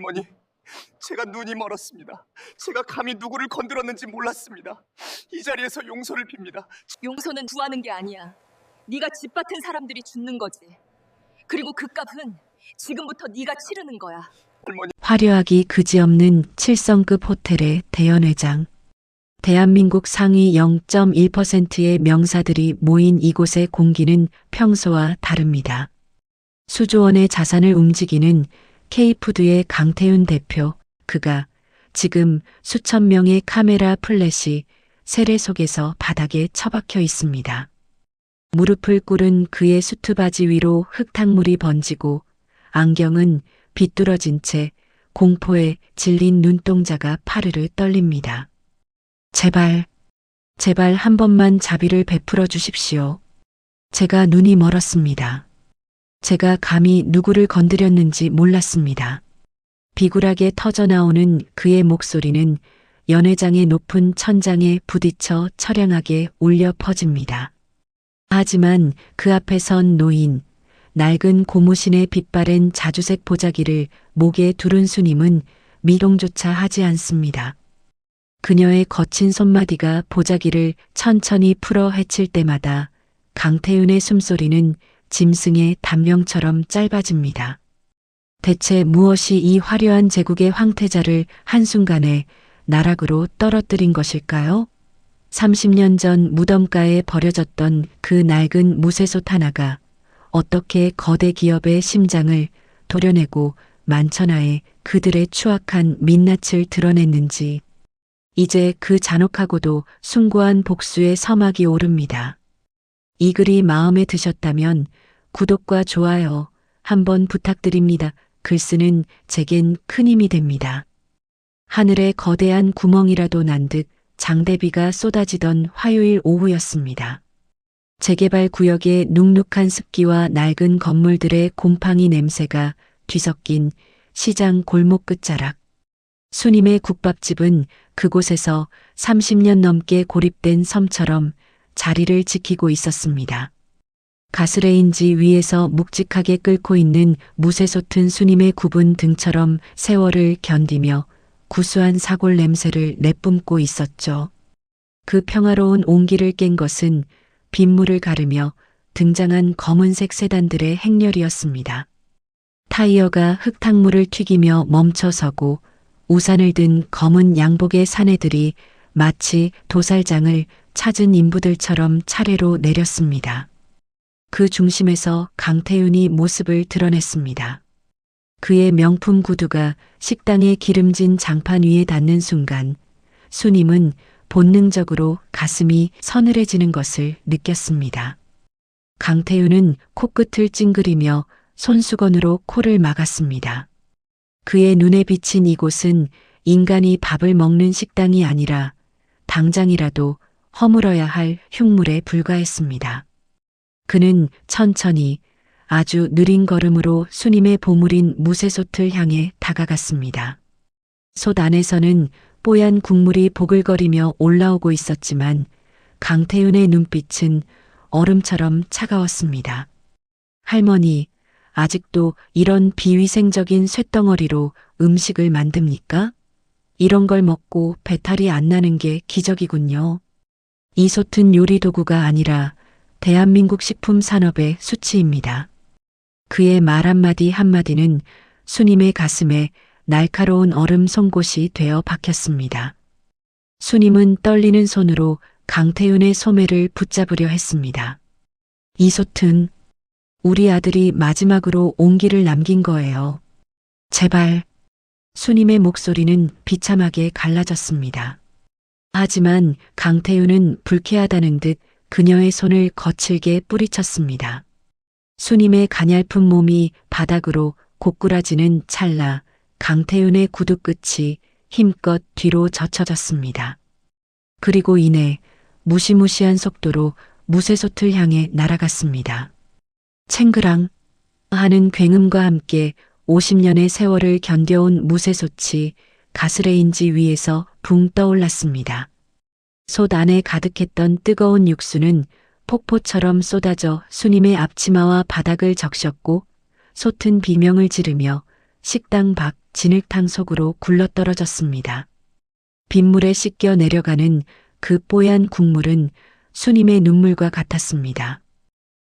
할머니, 제가 눈이 멀었습니다. 제가 감히 누구를 건드렸는지 몰랐습니다. 이 자리에서 용서를 빕니다. 용서는 구하는 게 아니야. 네가 짓밟은 사람들이 죽는 거지. 그리고 그 값은 지금부터 네가 치르는 거야. 할머니, 화려하기 그지없는 7성급 호텔의 대연회장. 대한민국 상위 0.1%의 명사들이 모인 이곳의 공기는 평소와 다릅니다. 수조 원의 자산을 움직이는 K푸드의 강태윤 대표, 그가 지금 수천 명의 카메라 플래시 세례 속에서 바닥에 처박혀 있습니다. 무릎을 꿇은 그의 수트바지 위로 흙탕물이 번지고 안경은 비뚤어진 채 공포에 질린 눈동자가 파르르 떨립니다. 제발 한 번만 자비를 베풀어 주십시오. 제가 눈이 멀었습니다. 제가 감히 누구를 건드렸는지 몰랐습니다. 비굴하게 터져나오는 그의 목소리는 연회장의 높은 천장에 부딪혀 처량하게 울려 퍼집니다. 하지만 그 앞에 선 노인, 낡은 고무신에 빛바랜 자주색 보자기를 목에 두른 스님은 미동조차 하지 않습니다. 그녀의 거친 손마디가 보자기를 천천히 풀어 헤칠 때마다 강태윤의 숨소리는 짐승의 단명처럼 짧아집니다. 대체 무엇이 이 화려한 제국의 황태자를 한순간에 나락으로 떨어뜨린 것일까요? 30년 전 무덤가에 버려졌던 그 낡은 무쇠솥 하나가 어떻게 거대 기업의 심장을 도려내고 만천하에 그들의 추악한 민낯을 드러냈는지 이제 그 잔혹하고도 숭고한 복수의 서막이 오릅니다. 이 글이 마음에 드셨다면 구독과 좋아요 한번 부탁드립니다. 글 쓰는 제겐 큰 힘이 됩니다. 하늘에 거대한 구멍이라도 난 듯 장대비가 쏟아지던 화요일 오후였습니다. 재개발 구역의 눅눅한 습기와 낡은 건물들의 곰팡이 냄새가 뒤섞인 시장 골목 끝자락. 수님의 국밥집은 그곳에서 30년 넘게 고립된 섬처럼 자리를 지키고 있었습니다. 가스레인지 위에서 묵직하게 끓고 있는 무쇠솥은 수님의 굽은 등처럼 세월을 견디며 구수한 사골 냄새를 내뿜고 있었죠. 그 평화로운 온기를 깬 것은 빗물을 가르며 등장한 검은색 세단들의 행렬이었습니다. 타이어가 흙탕물을 튀기며 멈춰서고 우산을 든 검은 양복의 사내들이 마치 도살장을 찾은 인부들처럼 차례로 내렸습니다. 그 중심에서 강태윤이 모습을 드러냈습니다. 그의 명품 구두가 식당의 기름진 장판 위에 닿는 순간 수님은 본능적으로 가슴이 서늘해지는 것을 느꼈습니다. 강태윤은 코끝을 찡그리며 손수건으로 코를 막았습니다. 그의 눈에 비친 이곳은 인간이 밥을 먹는 식당이 아니라 당장이라도 허물어야 할 흉물에 불과했습니다. 그는 천천히 아주 느린 걸음으로 수님의 보물인 무쇠솥을 향해 다가갔습니다. 솥 안에서는 뽀얀 국물이 보글거리며 올라오고 있었지만 강태윤의 눈빛은 얼음처럼 차가웠습니다. 할머니, 아직도 이런 비위생적인 쇳덩어리로 음식을 만듭니까? 이런 걸 먹고 배탈이 안 나는 게 기적이군요. 이 솥은 요리 도구가 아니라 대한민국 식품 산업의 수치입니다. 그의 말 한마디 한마디는 수님의 가슴에 날카로운 얼음 송곳이 되어 박혔습니다. 수님은 떨리는 손으로 강태윤의 소매를 붙잡으려 했습니다. 이 솥은 우리 아들이 마지막으로 온기를 남긴 거예요. 제발. 수님의 목소리는 비참하게 갈라졌습니다. 하지만 강태윤은 불쾌하다는 듯 그녀의 손을 거칠게 뿌리쳤습니다. 수님의 가냘픈 몸이 바닥으로 고꾸라지는 찰나 강태윤의 구두 끝이 힘껏 뒤로 젖혀졌습니다. 그리고 이내 무시무시한 속도로 무쇠솥을 향해 날아갔습니다. 챙그랑 하는 굉음과 함께 50년의 세월을 견뎌온 무쇠솥이 가스레인지 위에서 붕 떠올랐습니다. 솥 안에 가득했던 뜨거운 육수는 폭포처럼 쏟아져 수님의 앞치마와 바닥을 적셨고 솥은 비명을 지르며 식당 밖 진흙탕 속으로 굴러떨어졌습니다. 빗물에 씻겨 내려가는 그 뽀얀 국물은 수님의 눈물과 같았습니다.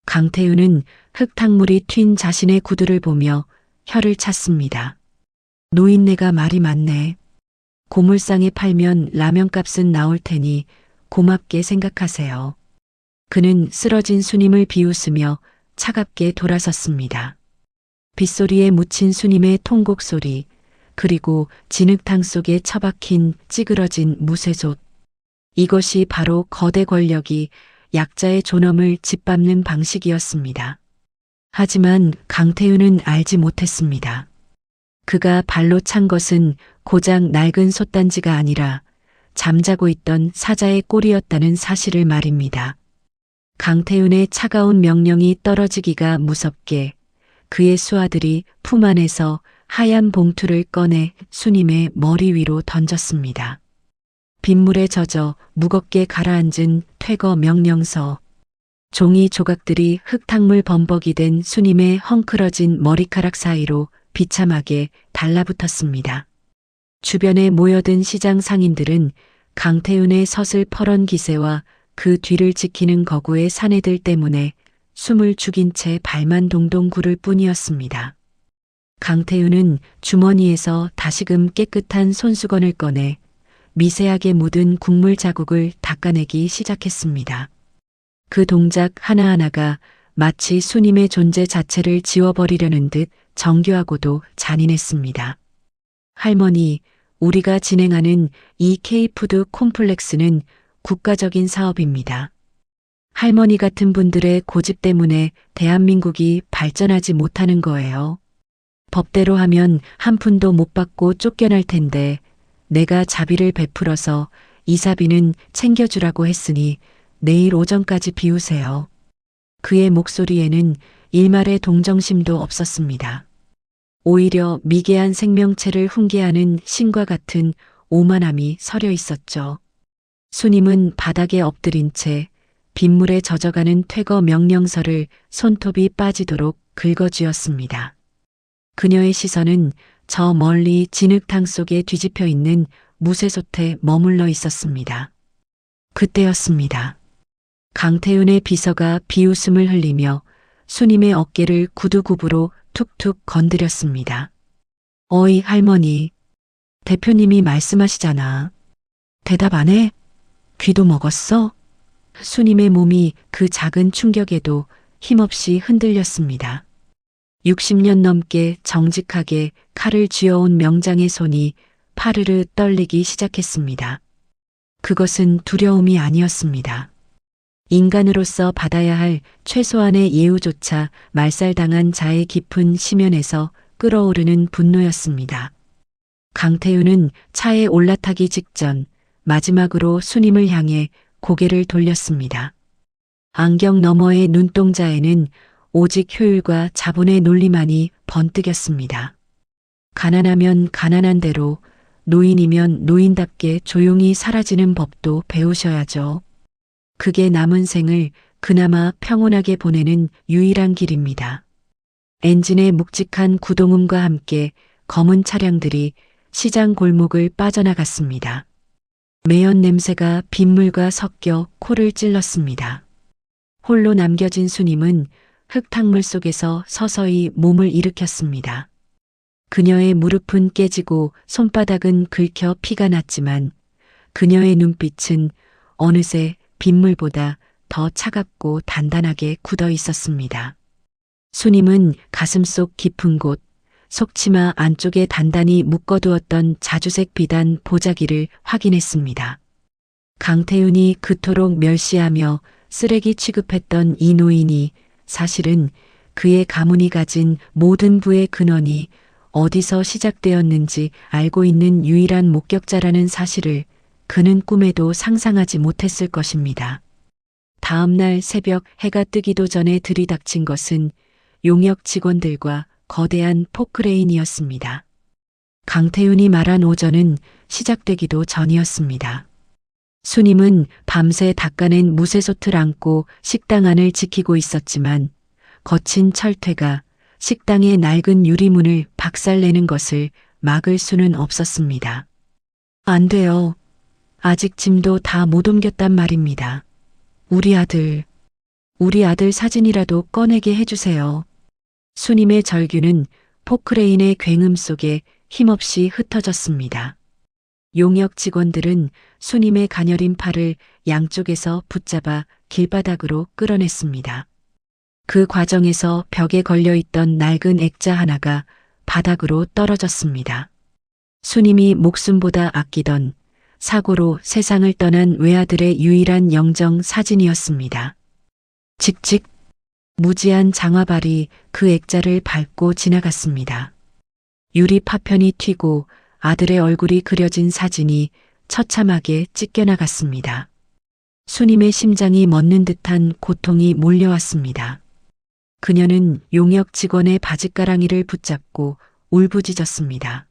강태윤은 흙탕물이 튄 자신의 구두를 보며 혀를 찼습니다. 노인네가 말이 많네. 고물상에 팔면 라면값은 나올 테니 고맙게 생각하세요. 그는 쓰러진 수님을 비웃으며 차갑게 돌아섰습니다. 빗소리에 묻힌 수님의 통곡 소리, 그리고 진흙탕 속에 처박힌 찌그러진 무쇠솥. 이것이 바로 거대 권력이 약자의 존엄을 짓밟는 방식이었습니다. 하지만 강태윤은 알지 못했습니다. 그가 발로 찬 것은 고작 낡은 솥단지가 아니라 잠자고 있던 사자의 꼬리였다는 사실을 말입니다. 강태윤의 차가운 명령이 떨어지기가 무섭게 그의 수하들이 품 안에서 하얀 봉투를 꺼내 수님의 머리 위로 던졌습니다. 빗물에 젖어 무겁게 가라앉은 퇴거 명령서. 종이 조각들이 흙탕물 범벅이 된 수님의 헝클어진 머리카락 사이로 비참하게 달라붙었습니다. 주변에 모여든 시장 상인들은 강태윤의 서슬 퍼런 기세와 그 뒤를 지키는 거구의 사내들 때문에 숨을 죽인 채 발만 동동 구를 뿐이었습니다. 강태윤은 주머니에서 다시금 깨끗한 손수건을 꺼내 미세하게 묻은 국물 자국을 닦아내기 시작했습니다. 그 동작 하나하나가 마치 수님의 존재 자체를 지워버리려는 듯 정교하고도 잔인했습니다. 할머니, 우리가 진행하는 이 K푸드 콤플렉스는 국가적인 사업입니다. 할머니 같은 분들의 고집 때문에 대한민국이 발전하지 못하는 거예요. 법대로 하면 한 푼도 못 받고 쫓겨날 텐데 내가 자비를 베풀어서 이사비는 챙겨주라고 했으니 내일 오전까지 비우세요. 그의 목소리에는 일말의 동정심도 없었습니다. 오히려 미개한 생명체를 훈계하는 신과 같은 오만함이 서려 있었죠. 수님은 바닥에 엎드린 채 빗물에 젖어가는 퇴거 명령서를 손톱이 빠지도록 긁어쥐었습니다. 그녀의 시선은 저 멀리 진흙탕 속에 뒤집혀 있는 무쇠솥에 머물러 있었습니다. 그때였습니다. 강태윤의 비서가 비웃음을 흘리며 수님의 어깨를 구두굽으로 툭툭 건드렸습니다. 어이 할머니, 대표님이 말씀하시잖아. 대답 안 해? 귀도 먹었어? 수님의 몸이 그 작은 충격에도 힘없이 흔들렸습니다. 60년 넘게 정직하게 칼을 쥐어온 명장의 손이 파르르 떨리기 시작했습니다. 그것은 두려움이 아니었습니다. 인간으로서 받아야 할 최소한의 예우조차 말살당한 자의 깊은 심연에서 끓어오르는 분노였습니다. 강태윤은 차에 올라타기 직전 마지막으로 수님을 향해 고개를 돌렸습니다. 안경 너머의 눈동자에는 오직 효율과 자본의 논리만이 번뜩였습니다. 가난하면 가난한 대로, 노인이면 노인답게 조용히 사라지는 법도 배우셔야죠. 그게 남은 생을 그나마 평온하게 보내는 유일한 길입니다. 엔진의 묵직한 구동음과 함께 검은 차량들이 시장 골목을 빠져나갔습니다. 매연 냄새가 빗물과 섞여 코를 찔렀습니다. 홀로 남겨진 수님은 흙탕물 속에서 서서히 몸을 일으켰습니다. 그녀의 무릎은 깨지고 손바닥은 긁혀 피가 났지만 그녀의 눈빛은 어느새 빗물보다 더 차갑고 단단하게 굳어 있었습니다. 수님은 가슴속 깊은 곳, 속치마 안쪽에 단단히 묶어두었던 자주색 비단 보자기를 확인했습니다. 강태윤이 그토록 멸시하며 쓰레기 취급했던 이 노인이 사실은 그의 가문이 가진 모든 부의 근원이 어디서 시작되었는지 알고 있는 유일한 목격자라는 사실을 그는 꿈에도 상상하지 못했을 것입니다. 다음 날 새벽 해가 뜨기도 전에 들이닥친 것은 용역 직원들과 거대한 포크레인이었습니다. 강태윤이 말한 오전은 시작되기도 전이었습니다. 수님은 밤새 닦아낸 무쇠솥을 안고 식당 안을 지키고 있었지만 거친 철퇴가 식당의 낡은 유리문을 박살내는 것을 막을 수는 없었습니다. 안 돼요. 아직 짐도 다 못 옮겼단 말입니다. 우리 아들 사진이라도 꺼내게 해주세요. 수님의 절규는 포크레인의 굉음 속에 힘없이 흩어졌습니다. 용역 직원들은 수님의 가녀린 팔을 양쪽에서 붙잡아 길바닥으로 끌어냈습니다. 그 과정에서 벽에 걸려있던 낡은 액자 하나가 바닥으로 떨어졌습니다. 수님이 목숨보다 아끼던 사고로 세상을 떠난 외아들의 유일한 영정 사진이었습니다. 직직 무지한 장화발이 그 액자를 밟고 지나갔습니다. 유리 파편이 튀고 아들의 얼굴이 그려진 사진이 처참하게 찢겨나갔습니다. 수님의 심장이 멎는 듯한 고통이 몰려왔습니다. 그녀는 용역 직원의 바짓가랑이를 붙잡고 울부짖었습니다.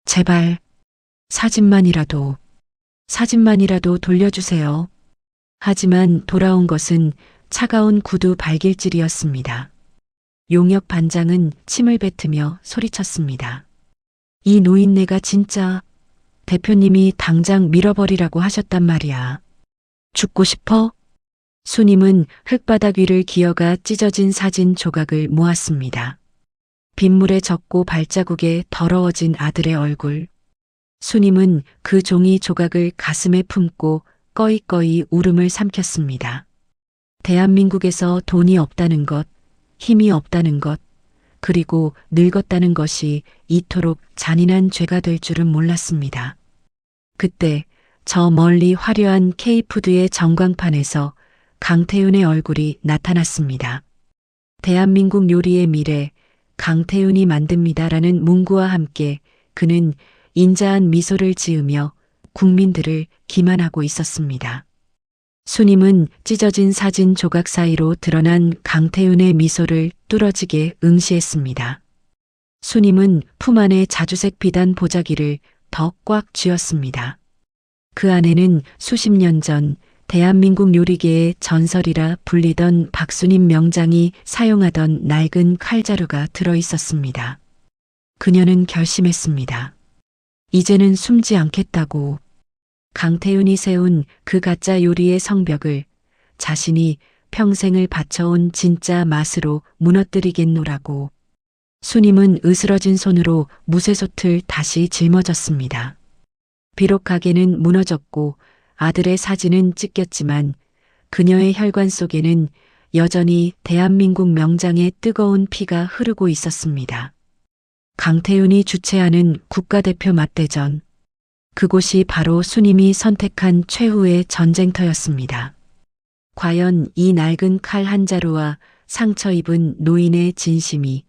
제발 사진만이라도 돌려주세요. 하지만 돌아온 것은 차가운 구두 발길질이었습니다. 용역 반장은 침을 뱉으며 소리쳤습니다. 이 노인네가 진짜 대표님이 당장 밀어버리라고 하셨단 말이야. 죽고 싶어? 수님은 흙바닥 위를 기어가 찢어진 사진 조각을 모았습니다. 빗물에 젖고 발자국에 더러워진 아들의 얼굴. 수님은 그 종이 조각을 가슴에 품고 꺼이꺼이 울음을 삼켰습니다. 대한민국에서 돈이 없다는 것, 힘이 없다는 것, 그리고 늙었다는 것이 이토록 잔인한 죄가 될 줄은 몰랐습니다. 그때 저 멀리 화려한 K푸드의 전광판에서 강태윤의 얼굴이 나타났습니다. 대한민국 요리의 미래, 강태윤이 만듭니다라는 문구와 함께 그는 인자한 미소를 지으며 국민들을 기만하고 있었습니다. 수님은 찢어진 사진 조각 사이로 드러난 강태윤의 미소를 뚫어지게 응시했습니다. 수님은 품 안에 자주색 비단 보자기를 더 꽉 쥐었습니다. 그 안에는 수십 년 전 대한민국 요리계의 전설이라 불리던 박수님 명장이 사용하던 낡은 칼자루가 들어 있었습니다. 그녀는 결심했습니다. 이제는 숨지 않겠다고. 강태윤이 세운 그 가짜 요리의 성벽을 자신이 평생을 바쳐온 진짜 맛으로 무너뜨리겠노라고. 수님은 으스러진 손으로 무쇠솥을 다시 짊어졌습니다. 비록 가게는 무너졌고 아들의 사진은 찢겼지만 그녀의 혈관 속에는 여전히 대한민국 명장의 뜨거운 피가 흐르고 있었습니다. 강태윤이 주최하는 국가대표 맞대전. 그곳이 바로 수님이 선택한 최후의 전쟁터였습니다. 과연 이 낡은 칼 한 자루와 상처 입은 노인의 진심이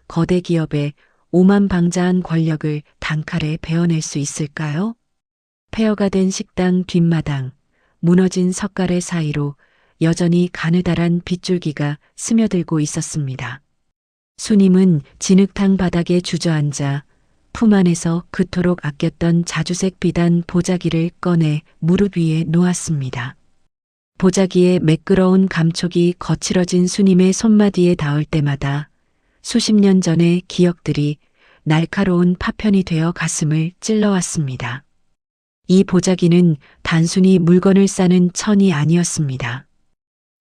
거대 기업의 오만방자한 권력을 단칼에 베어낼 수 있을까요? 폐허가 된 식당 뒷마당, 무너진 석가래 사이로 여전히 가느다란 빗줄기가 스며들고 있었습니다. 수님은 진흙탕 바닥에 주저앉아 품 안에서 그토록 아꼈던 자주색 비단 보자기를 꺼내 무릎 위에 놓았습니다. 보자기에 매끄러운 감촉이 거칠어진 수님의 손마디에 닿을 때마다 수십 년 전의 기억들이 날카로운 파편이 되어 가슴을 찔러왔습니다. 이 보자기는 단순히 물건을 싸는 천이 아니었습니다.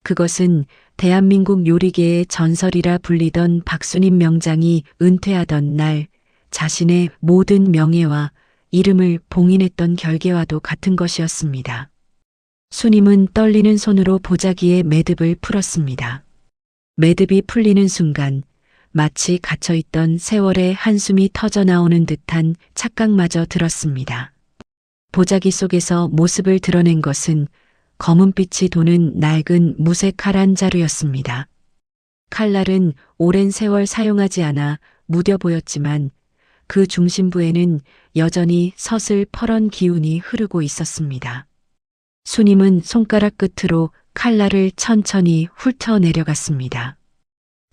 그것은 대한민국 요리계의 전설이라 불리던 박수님 명장이 은퇴하던 날 자신의 모든 명예와 이름을 봉인했던 결계와도 같은 것이었습니다. 수님은 떨리는 손으로 보자기의 매듭을 풀었습니다. 매듭이 풀리는 순간 마치 갇혀있던 세월의 한숨이 터져나오는 듯한 착각마저 들었습니다. 보자기 속에서 모습을 드러낸 것은 검은빛이 도는 낡은 무쇠 칼 한 자루였습니다. 칼날은 오랜 세월 사용하지 않아 무뎌 보였지만 그 중심부에는 여전히 서슬퍼런 기운이 흐르고 있었습니다. 수님은 손가락 끝으로 칼날을 천천히 훑어 내려갔습니다.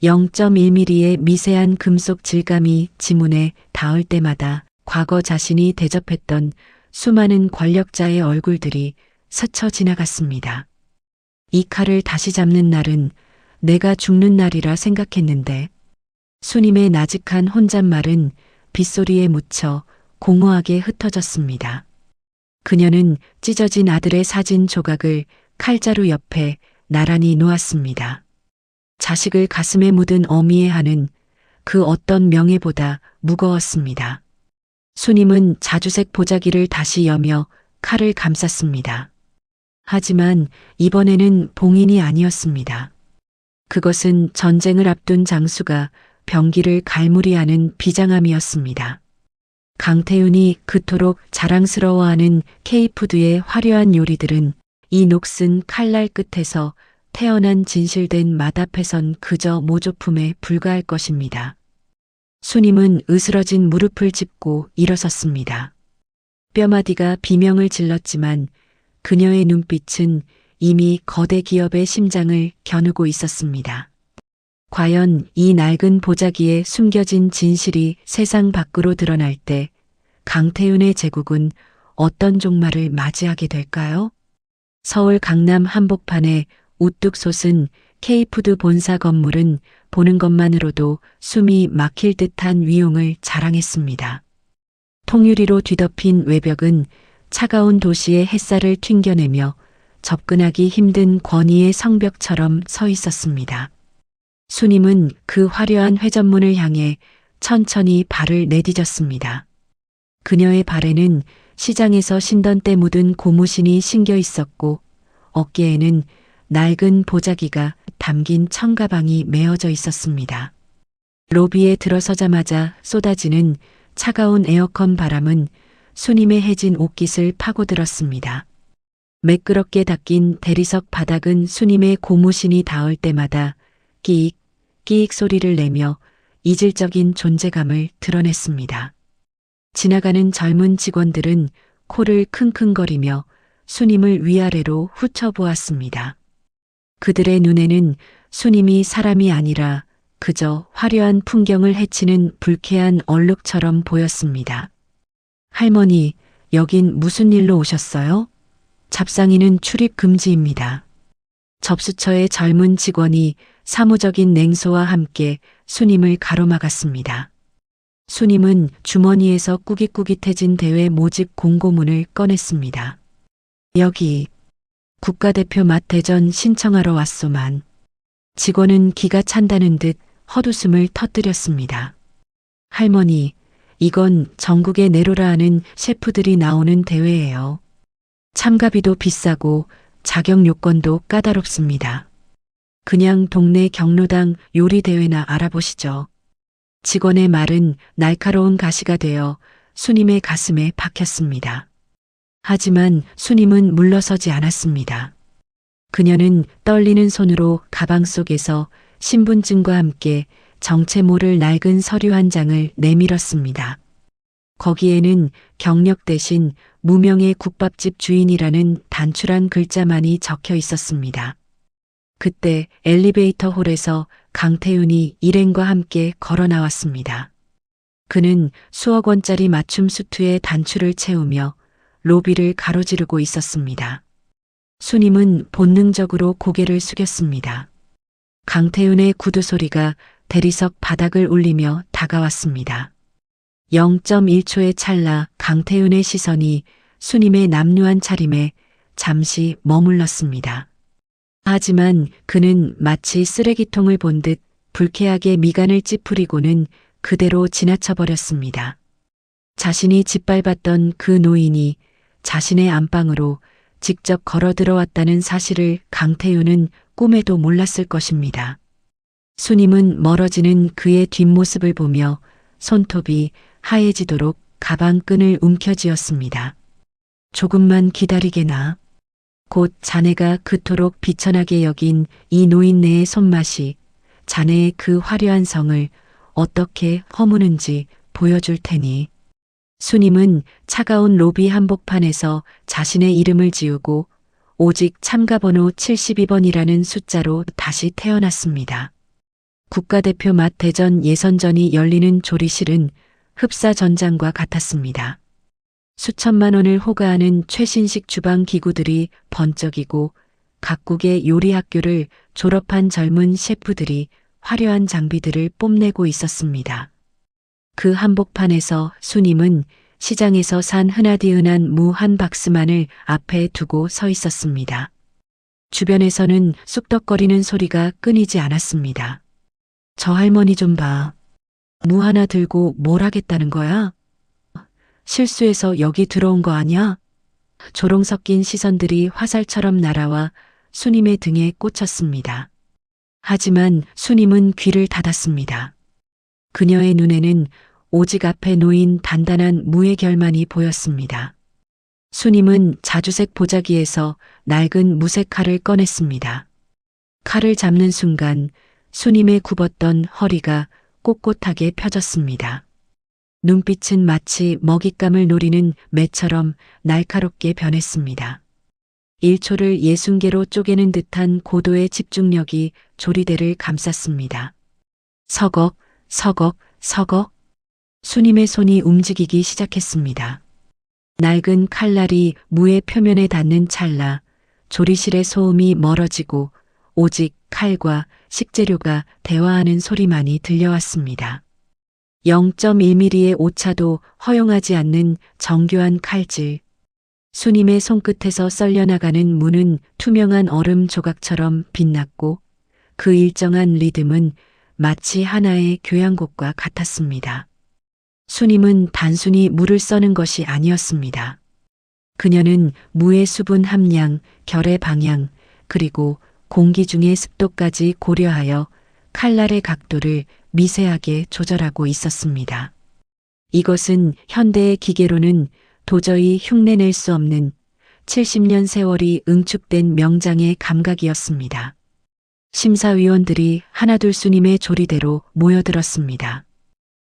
0.1mm의 미세한 금속 질감이 지문에 닿을 때마다 과거 자신이 대접했던 수많은 권력자의 얼굴들이 스쳐 지나갔습니다. 이 칼을 다시 잡는 날은 내가 죽는 날이라 생각했는데 수님의 나직한 혼잣말은 빗소리에 묻혀 공허하게 흩어졌습니다. 그녀는 찢어진 아들의 사진 조각을 칼자루 옆에 나란히 놓았습니다. 자식을 가슴에 묻은 어미의 한은 그 어떤 명예보다 무거웠습니다. 수님은 자주색 보자기를 다시 여며 칼을 감쌌습니다. 하지만 이번에는 봉인이 아니었습니다. 그것은 전쟁을 앞둔 장수가 병기를 갈무리하는 비장함이었습니다. 강태윤이 그토록 자랑스러워하는 K푸드의 화려한 요리들은 이 녹슨 칼날 끝에서 태어난 진실된 맛 앞에선 그저 모조품에 불과할 것입니다. 수님은 으스러진 무릎을 짚고 일어섰습니다. 뼈마디가 비명을 질렀지만 그녀의 눈빛은 이미 거대 기업의 심장을 겨누고 있었습니다. 과연 이 낡은 보자기에 숨겨진 진실이 세상 밖으로 드러날 때 강태윤의 제국은 어떤 종말을 맞이하게 될까요? 서울 강남 한복판에 우뚝 솟은 K푸드 본사 건물은 보는 것만으로도 숨이 막힐 듯한 위용을 자랑했습니다. 통유리로 뒤덮인 외벽은 차가운 도시의 햇살을 튕겨내며 접근하기 힘든 권위의 성벽처럼 서 있었습니다. 수님은 그 화려한 회전문을 향해 천천히 발을 내디뎠습니다. 그녀의 발에는 시장에서 신던 때 묻은 고무신이 신겨 있었고 어깨에는 낡은 보자기가 담긴 청가방이 메어져 있었습니다. 로비에 들어서자마자 쏟아지는 차가운 에어컨 바람은 수님의 해진 옷깃을 파고들었습니다. 매끄럽게 닦인 대리석 바닥은 수님의 고무신이 닿을 때마다 끼익, 끼익 소리를 내며 이질적인 존재감을 드러냈습니다. 지나가는 젊은 직원들은 코를 킁킁거리며 수님을 위아래로 훑어보았습니다. 그들의 눈에는 수님이 사람이 아니라 그저 화려한 풍경을 해치는 불쾌한 얼룩처럼 보였습니다. 할머니, 여긴 무슨 일로 오셨어요? 잡상이는 출입 금지입니다. 접수처의 젊은 직원이 사무적인 냉소와 함께 수님을 가로막았습니다. 수님은 주머니에서 꾸깃꾸깃해진 대회 모집 공고문을 꺼냈습니다. 여기 국가대표 맛대전 신청하러 왔소만. 직원은 기가 찬다는 듯 헛웃음을 터뜨렸습니다. 할머니, 이건 전국의 내로라 하는 셰프들이 나오는 대회예요. 참가비도 비싸고 자격 요건도 까다롭습니다. 그냥 동네 경로당 요리 대회나 알아보시죠. 직원의 말은 날카로운 가시가 되어 수님의 가슴에 박혔습니다. 하지만 수님은 물러서지 않았습니다. 그녀는 떨리는 손으로 가방 속에서 신분증과 함께 정체 모를 낡은 서류 한 장을 내밀었습니다. 거기에는 경력 대신 무명의 국밥집 주인이라는 단출한 글자만이 적혀 있었습니다. 그때 엘리베이터 홀에서 강태윤이 일행과 함께 걸어 나왔습니다. 그는 수억 원짜리 맞춤 수트에 단추를 채우며 로비를 가로지르고 있었습니다. 수님은 본능적으로 고개를 숙였습니다. 강태윤의 구두 소리가 대리석 바닥을 울리며 다가왔습니다. 0.1초의 찰나 강태윤의 시선이 수님의 남루한 차림에 잠시 머물렀습니다. 하지만 그는 마치 쓰레기통을 본 듯 불쾌하게 미간을 찌푸리고는 그대로 지나쳐버렸습니다. 자신이 짓밟았던 그 노인이 자신의 안방으로 직접 걸어 들어왔다는 사실을 강태윤은 꿈에도 몰랐을 것입니다. 수님은 멀어지는 그의 뒷모습을 보며 손톱이 하얘지도록 가방끈을 움켜쥐었습니다. 조금만 기다리게나. 곧 자네가 그토록 비천하게 여긴 이 노인네의 손맛이 자네의 그 화려한 성을 어떻게 허무는지 보여줄 테니. 수님은 차가운 로비 한복판에서 자신의 이름을 지우고 오직 참가번호 72번이라는 숫자로 다시 태어났습니다. 국가대표 맛 대전 예선전이 열리는 조리실은 흡사 전장과 같았습니다. 수천만 원을 호가하는 최신식 주방 기구들이 번쩍이고 각국의 요리 학교를 졸업한 젊은 셰프들이 화려한 장비들을 뽐내고 있었습니다. 그 한복판에서 수님은 시장에서 산 흔하디흔한 무 한 박스만을 앞에 두고 서 있었습니다. 주변에서는 쑥덕거리는 소리가 끊이지 않았습니다. 저 할머니 좀 봐. 무 하나 들고 뭘 하겠다는 거야? 실수해서 여기 들어온 거 아니야? 조롱 섞인 시선들이 화살처럼 날아와 수님의 등에 꽂혔습니다. 하지만 수님은 귀를 닫았습니다. 그녀의 눈에는 오직 앞에 놓인 단단한 무의 결만이 보였습니다. 수님은 자주색 보자기에서 낡은 무색 칼을 꺼냈습니다. 칼을 잡는 순간 수님의 굽었던 허리가 꼿꼿하게 펴졌습니다. 눈빛은 마치 먹잇감을 노리는 매처럼 날카롭게 변했습니다. 1초를 60개로 쪼개는 듯한 고도의 집중력이 조리대를 감쌌습니다. 서걱, 서걱, 서걱. 수님의 손이 움직이기 시작했습니다. 낡은 칼날이 무의 표면에 닿는 찰나 조리실의 소음이 멀어지고 오직 칼과 식재료가 대화하는 소리만이 들려왔습니다. 0.1mm의 오차도 허용하지 않는 정교한 칼질. 수님의 손끝에서 썰려나가는 무는 투명한 얼음 조각처럼 빛났고 그 일정한 리듬은 마치 하나의 교향곡과 같았습니다. 수님은 단순히 물을 써는 것이 아니었습니다. 그녀는 무의 수분 함량, 결의 방향, 그리고 공기 중의 습도까지 고려하여 칼날의 각도를 미세하게 조절하고 있었습니다. 이것은 현대의 기계로는 도저히 흉내낼 수 없는 70년 세월이 응축된 명장의 감각이었습니다. 심사위원들이 하나둘 수님의 조리대로 모여들었습니다.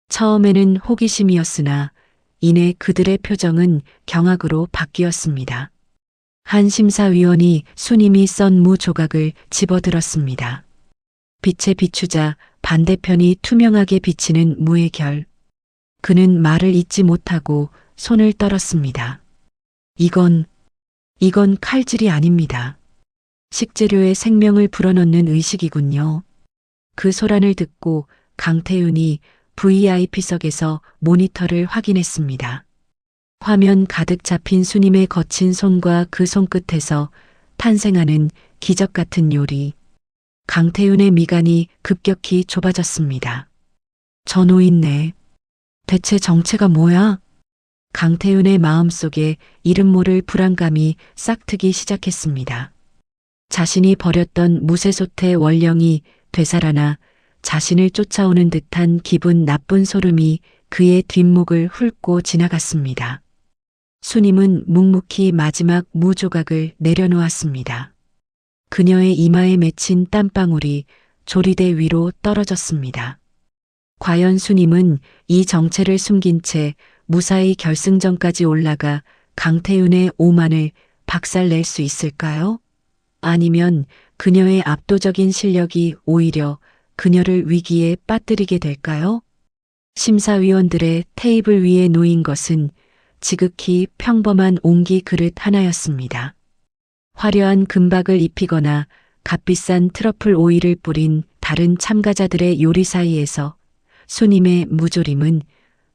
처음에는 호기심이었으나 이내 그들의 표정은 경악으로 바뀌었습니다. 한 심사위원이 수님이 썬 무 조각을 집어들었습니다. 빛에 비추자 반대편이 투명하게 비치는 무의 결. 그는 말을 잇지 못하고 손을 떨었습니다. 이건 칼질이 아닙니다. 식재료에 생명을 불어넣는 의식이군요. 그 소란을 듣고 강태윤이 VIP석에서 모니터를 확인했습니다. 화면 가득 잡힌 수님의 거친 손과 그 손끝에서 탄생하는 기적 같은 요리. 강태윤의 미간이 급격히 좁아졌습니다. 저 노인네. 대체 정체가 뭐야? 강태윤의 마음속에 이름 모를 불안감이 싹트기 시작했습니다. 자신이 버렸던 무쇠솥의 원령이 되살아나 자신을 쫓아오는 듯한 기분 나쁜 소름이 그의 뒷목을 훑고 지나갔습니다. 수님은 묵묵히 마지막 무 조각을 내려놓았습니다. 그녀의 이마에 맺힌 땀방울이 조리대 위로 떨어졌습니다. 과연 수님은 이 정체를 숨긴 채 무사히 결승전까지 올라가 강태윤의 오만을 박살낼 수 있을까요? 아니면 그녀의 압도적인 실력이 오히려 그녀를 위기에 빠뜨리게 될까요? 심사위원들의 테이블 위에 놓인 것은 지극히 평범한 옹기 그릇 하나였습니다. 화려한 금박을 입히거나 값비싼 트러플 오일을 뿌린 다른 참가자들의 요리 사이에서 수님의 무조림은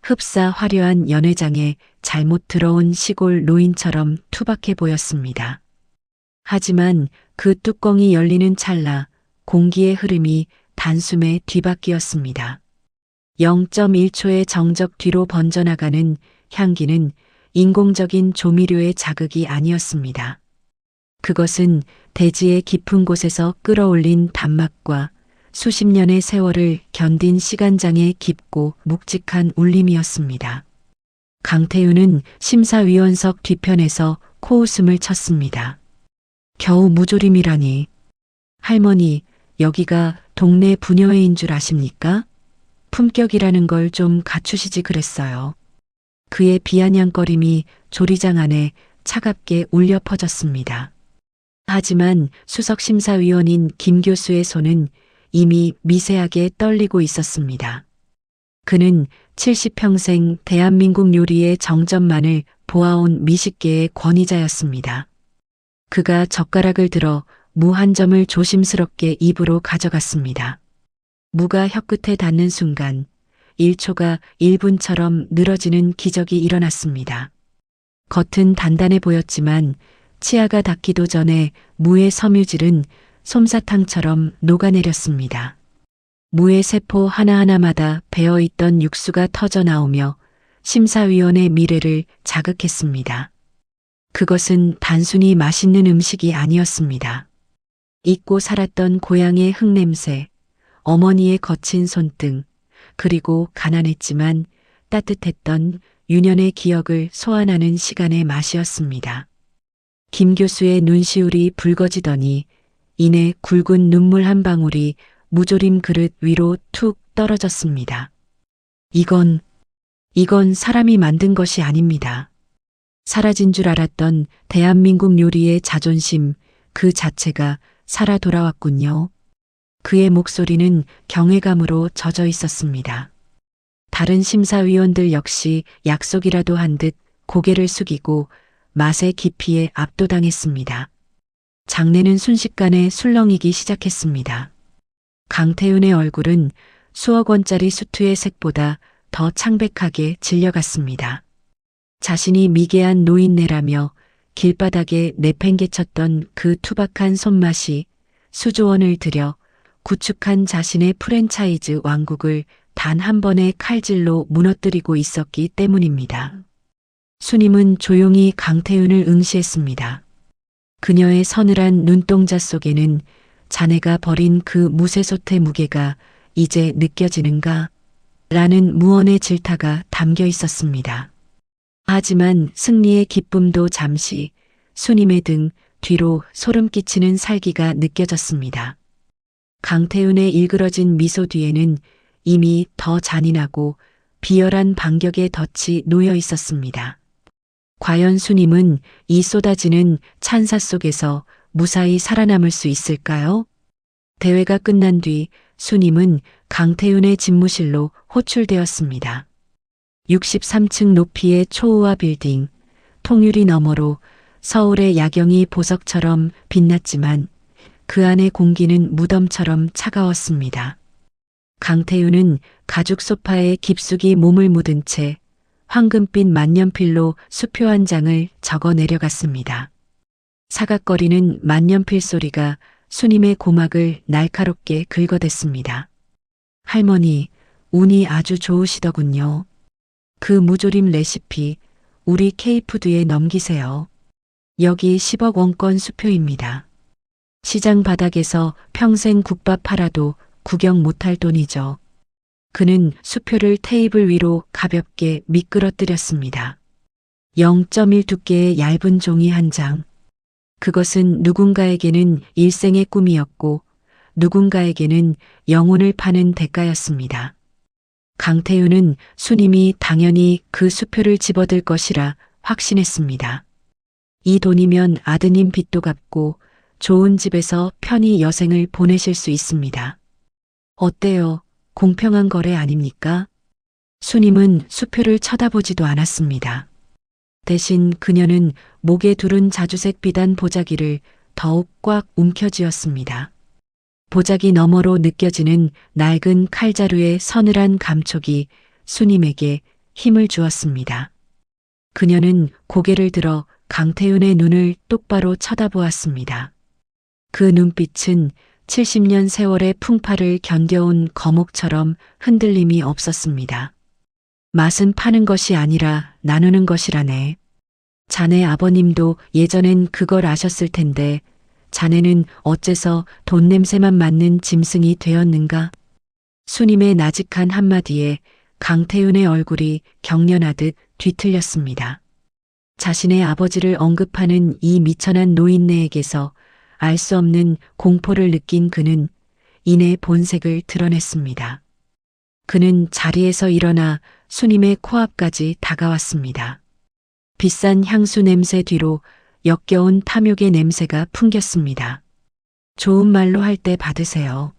흡사 화려한 연회장에 잘못 들어온 시골 노인처럼 투박해 보였습니다. 하지만 그 뚜껑이 열리는 찰나 공기의 흐름이 단숨에 뒤바뀌었습니다. 0.1초의 정적 뒤로 번져나가는 향기는 인공적인 조미료의 자극이 아니었습니다. 그것은 대지의 깊은 곳에서 끌어올린 단맛과 수십 년의 세월을 견딘 시간장의 깊고 묵직한 울림이었습니다. 강태윤은 심사위원석 뒤편에서 코웃음을 쳤습니다. 겨우 무조림이라니. 할머니, 여기가 동네 부녀회인 줄 아십니까? 품격이라는 걸 좀 갖추시지 그랬어요. 그의 비아냥거림이 조리장 안에 차갑게 울려 퍼졌습니다. 하지만 수석심사위원인 김 교수의 손은 이미 미세하게 떨리고 있었습니다. 그는 70평생 대한민국 요리의 정점만을 보아온 미식계의 권위자였습니다. 그가 젓가락을 들어 무 한 점을 조심스럽게 입으로 가져갔습니다. 무가 혀끝에 닿는 순간 1초가 1분처럼 늘어지는 기적이 일어났습니다. 겉은 단단해 보였지만 치아가 닿기도 전에 무의 섬유질은 솜사탕처럼 녹아내렸습니다. 무의 세포 하나하나마다 배어있던 육수가 터져 나오며 심사위원의 미래를 자극했습니다. 그것은 단순히 맛있는 음식이 아니었습니다. 잊고 살았던 고향의 흙냄새, 어머니의 거친 손등, 그리고 가난했지만 따뜻했던 유년의 기억을 소환하는 시간의 맛이었습니다. 김 교수의 눈시울이 붉어지더니 이내 굵은 눈물 한 방울이 무조림 그릇 위로 툭 떨어졌습니다. 이건 사람이 만든 것이 아닙니다. 사라진 줄 알았던 대한민국 요리의 자존심 그 자체가 살아 돌아왔군요. 그의 목소리는 경외감으로 젖어 있었습니다. 다른 심사위원들 역시 약속이라도 한 듯 고개를 숙이고 맛의 깊이에 압도당했습니다. 장내는 순식간에 술렁이기 시작했습니다. 강태윤의 얼굴은 수억 원짜리 수트의 색보다 더 창백하게 질려갔습니다. 자신이 미개한 노인네라며 길바닥에 내팽개쳤던 그 투박한 손맛이 수조 원을 들여 구축한 자신의 프랜차이즈 왕국을 단 한 번의 칼질로 무너뜨리고 있었기 때문입니다. 수님은 조용히 강태윤을 응시했습니다. 그녀의 서늘한 눈동자 속에는 자네가 버린 그 무쇠솥의 무게가 이제 느껴지는가? 라는 무언의 질타가 담겨 있었습니다. 하지만 승리의 기쁨도 잠시 수님의 등 뒤로 소름 끼치는 살기가 느껴졌습니다. 강태윤의 일그러진 미소 뒤에는 이미 더 잔인하고 비열한 반격의 덫이 놓여 있었습니다. 과연 수님은 이 쏟아지는 찬사 속에서 무사히 살아남을 수 있을까요? 대회가 끝난 뒤 수님은 강태윤의 집무실로 호출되었습니다. 63층 높이의 초호화 빌딩, 통유리 너머로 서울의 야경이 보석처럼 빛났지만 그 안의 공기는 무덤처럼 차가웠습니다. 강태윤은 가죽 소파에 깊숙이 몸을 묻은 채 황금빛 만년필로 수표 한 장을 적어 내려갔습니다. 사각거리는 만년필 소리가 수님의 고막을 날카롭게 긁어댔습니다. 할머니, 운이 아주 좋으시더군요. 그 무조림 레시피 우리 K푸드에 넘기세요. 여기 10억 원권 수표입니다. 시장 바닥에서 평생 국밥 팔아도 구경 못할 돈이죠. 그는 수표를 테이블 위로 가볍게 미끄러뜨렸습니다. 0.1 두께의 얇은 종이 한 장. 그것은 누군가에게는 일생의 꿈이었고 누군가에게는 영혼을 파는 대가였습니다. 강태윤은 수님이 당연히 그 수표를 집어들 것이라 확신했습니다. 이 돈이면 아드님 빚도 갚고 좋은 집에서 편히 여생을 보내실 수 있습니다. 어때요? 공평한 거래 아닙니까? 수님은 수표를 쳐다보지도 않았습니다. 대신 그녀는 목에 두른 자주색 비단 보자기를 더욱 꽉 움켜쥐었습니다. 보자기 너머로 느껴지는 낡은 칼자루의 서늘한 감촉이 수님에게 힘을 주었습니다. 그녀는 고개를 들어 강태윤의 눈을 똑바로 쳐다보았습니다. 그 눈빛은 70년 세월의 풍파를 견뎌온 거목처럼 흔들림이 없었습니다. 맛은 파는 것이 아니라 나누는 것이라네. 자네 아버님도 예전엔 그걸 아셨을 텐데 자네는 어째서 돈 냄새만 맡는 짐승이 되었는가? 수님의 나직한 한마디에 강태윤의 얼굴이 경련하듯 뒤틀렸습니다. 자신의 아버지를 언급하는 이 미천한 노인네에게서 알 수 없는 공포를 느낀 그는 이내 본색을 드러냈습니다. 그는 자리에서 일어나 수님의 코앞까지 다가왔습니다. 비싼 향수 냄새 뒤로 역겨운 탐욕의 냄새가 풍겼습니다. 좋은 말로 할 때 받으세요.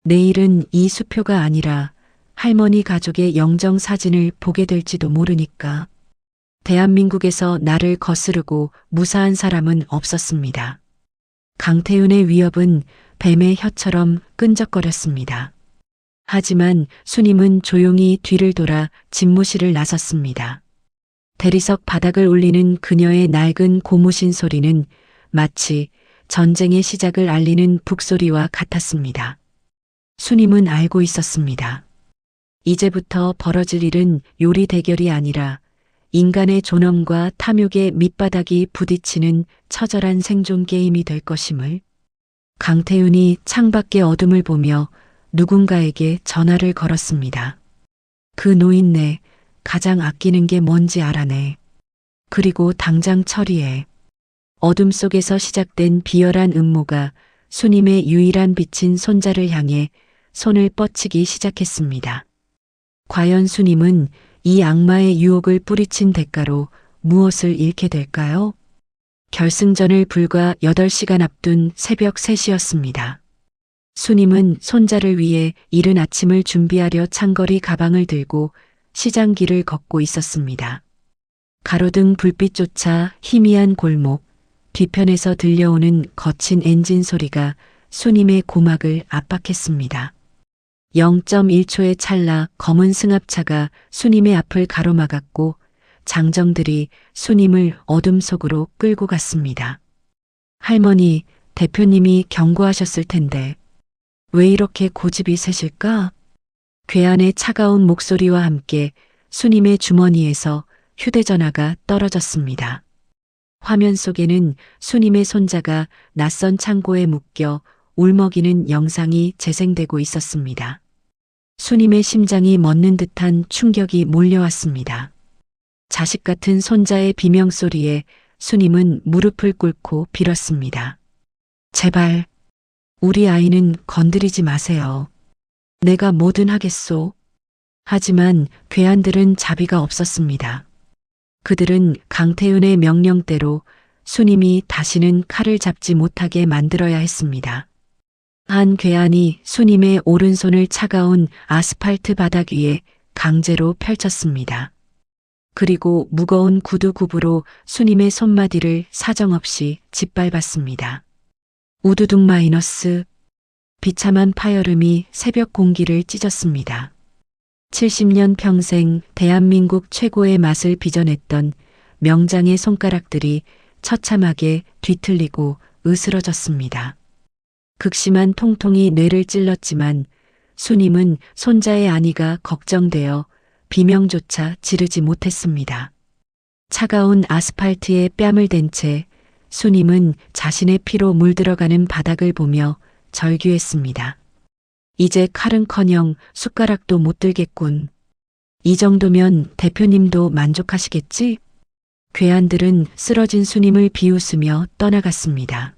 내일은 이 수표가 아니라 할머니 가족의 영정 사진을 보게 될지도 모르니까. 대한민국에서 나를 거스르고 무사한 사람은 없었습니다. 강태윤의 위협은 뱀의 혀처럼 끈적거렸습니다. 하지만 수님은 조용히 뒤를 돌아 집무실을 나섰습니다. 대리석 바닥을 울리는 그녀의 낡은 고무신 소리는 마치 전쟁의 시작을 알리는 북소리와 같았습니다. 수님은 알고 있었습니다. 이제부터 벌어질 일은 요리 대결이 아니라 인간의 존엄과 탐욕의 밑바닥이 부딪히는 처절한 생존 게임이 될 것임을. 강태윤이 창밖의 어둠을 보며 누군가에게 전화를 걸었습니다. 그 노인네, 가장 아끼는 게 뭔지 알아내. 그리고 당장 처리해. 어둠 속에서 시작된 비열한 음모가 수님의 유일한 빛인 손자를 향해 손을 뻗치기 시작했습니다. 과연 수님은 이 악마의 유혹을 뿌리친 대가로 무엇을 잃게 될까요? 결승전을 불과 8시간 앞둔 새벽 3시였습니다. 수님은 손자를 위해 이른 아침을 준비하려 장거리 가방을 들고 시장 길을 걷고 있었습니다. 가로등 불빛조차 희미한 골목, 뒤편에서 들려오는 거친 엔진 소리가 수님의 고막을 압박했습니다. 0.1초의 찰나 검은 승합차가 수님의 앞을 가로막았고 장정들이 수님을 어둠 속으로 끌고 갔습니다. 할머니, 대표님이 경고하셨을 텐데 왜 이렇게 고집이 세실까? 괴한의 차가운 목소리와 함께 수님의 주머니에서 휴대전화가 떨어졌습니다. 화면 속에는 수님의 손자가 낯선 창고에 묶여 울먹이는 영상이 재생되고 있었습니다. 수님의 심장이 멎는 듯한 충격이 몰려왔습니다. 자식 같은 손자의 비명소리에 수님은 무릎을 꿇고 빌었습니다. 제발, 우리 아이는 건드리지 마세요. 내가 뭐든 하겠소. 하지만 괴한들은 자비가 없었습니다. 그들은 강태윤의 명령대로 수님이 다시는 칼을 잡지 못하게 만들어야 했습니다. 한 괴한이 수님의 오른손을 차가운 아스팔트 바닥 위에 강제로 펼쳤습니다. 그리고 무거운 구두굽으로 수님의 손마디를 사정없이 짓밟았습니다. 우두둑 마이너스. 비참한 파열음이 새벽 공기를 찢었습니다. 70년 평생 대한민국 최고의 맛을 빚어냈던 명장의 손가락들이 처참하게 뒤틀리고 으스러졌습니다. 극심한 통통이 뇌를 찔렀지만 수님은 손자의 안위가 걱정되어 비명조차 지르지 못했습니다. 차가운 아스팔트에 뺨을 댄 채 수님은 자신의 피로 물들어가는 바닥을 보며 절규했습니다. 이제 칼은커녕 숟가락도 못 들겠군. 이 정도면 대표님도 만족하시겠지? 괴한들은 쓰러진 수님을 비웃으며 떠나갔습니다.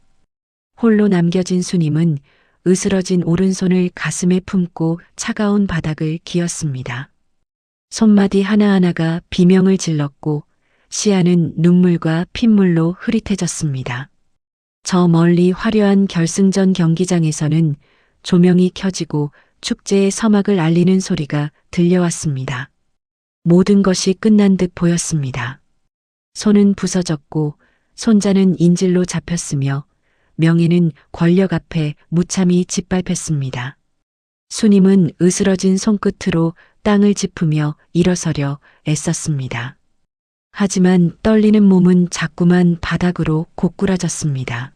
홀로 남겨진 수님은 으스러진 오른손을 가슴에 품고 차가운 바닥을 기었습니다. 손마디 하나하나가 비명을 질렀고 시야는 눈물과 핏물로 흐릿해졌습니다. 저 멀리 화려한 결승전 경기장에서는 조명이 켜지고 축제의 서막을 알리는 소리가 들려왔습니다. 모든 것이 끝난 듯 보였습니다. 손은 부서졌고 손자는 인질로 잡혔으며 명예는 권력 앞에 무참히 짓밟혔습니다. 수님은 으스러진 손끝으로 땅을 짚으며 일어서려 애썼습니다. 하지만 떨리는 몸은 자꾸만 바닥으로 고꾸라졌습니다.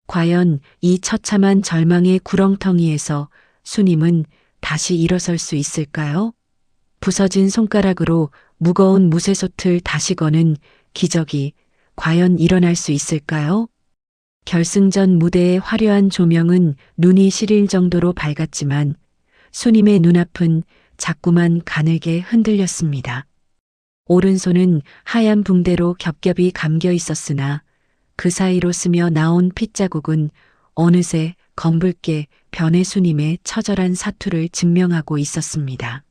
과연 이 처참한 절망의 구렁텅이에서 수님은 다시 일어설 수 있을까요? 부서진 손가락으로 무거운 무쇠솥을 다시 거는 기적이 과연 일어날 수 있을까요? 결승전 무대의 화려한 조명은 눈이 시릴 정도로 밝았지만 수님의 눈앞은 자꾸만 가늘게 흔들렸습니다. 오른손은 하얀 붕대로 겹겹이 감겨 있었으나 그 사이로 스며 나온 핏자국은 어느새 검붉게 변해 수님의 처절한 사투를 증명하고 있었습니다.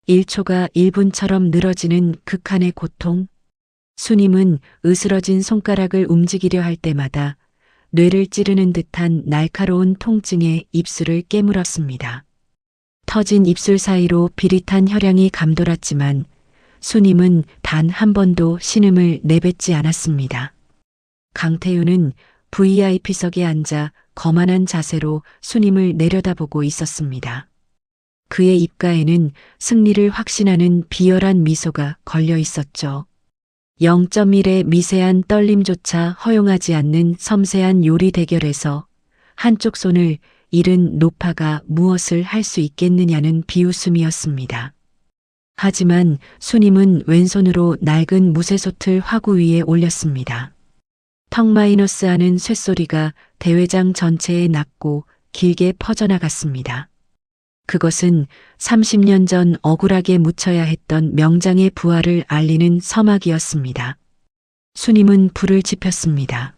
1초가 1분처럼 늘어지는 극한의 고통. 수님은 으스러진 손가락을 움직이려 할 때마다 뇌를 찌르는 듯한 날카로운 통증에 입술을 깨물었습니다. 터진 입술 사이로 비릿한 혈향이 감돌았지만 수님은 단 한 번도 신음을 내뱉지 않았습니다. 강태윤은 VIP석에 앉아 거만한 자세로 수님을 내려다보고 있었습니다. 그의 입가에는 승리를 확신하는 비열한 미소가 걸려 있었죠. 0.1의 미세한 떨림조차 허용하지 않는 섬세한 요리 대결에서 한쪽 손을 잃은 노파가 무엇을 할 수 있겠느냐는 비웃음이었습니다. 하지만 수님은 왼손으로 낡은 무쇠솥을 화구 위에 올렸습니다. 턱 마이너스 하는 쇳소리가 대회장 전체에 났고 길게 퍼져나갔습니다. 그것은 30년 전 억울하게 묻혀야 했던 명장의 부활을 알리는 서막이었습니다. 수님은 불을 지폈습니다.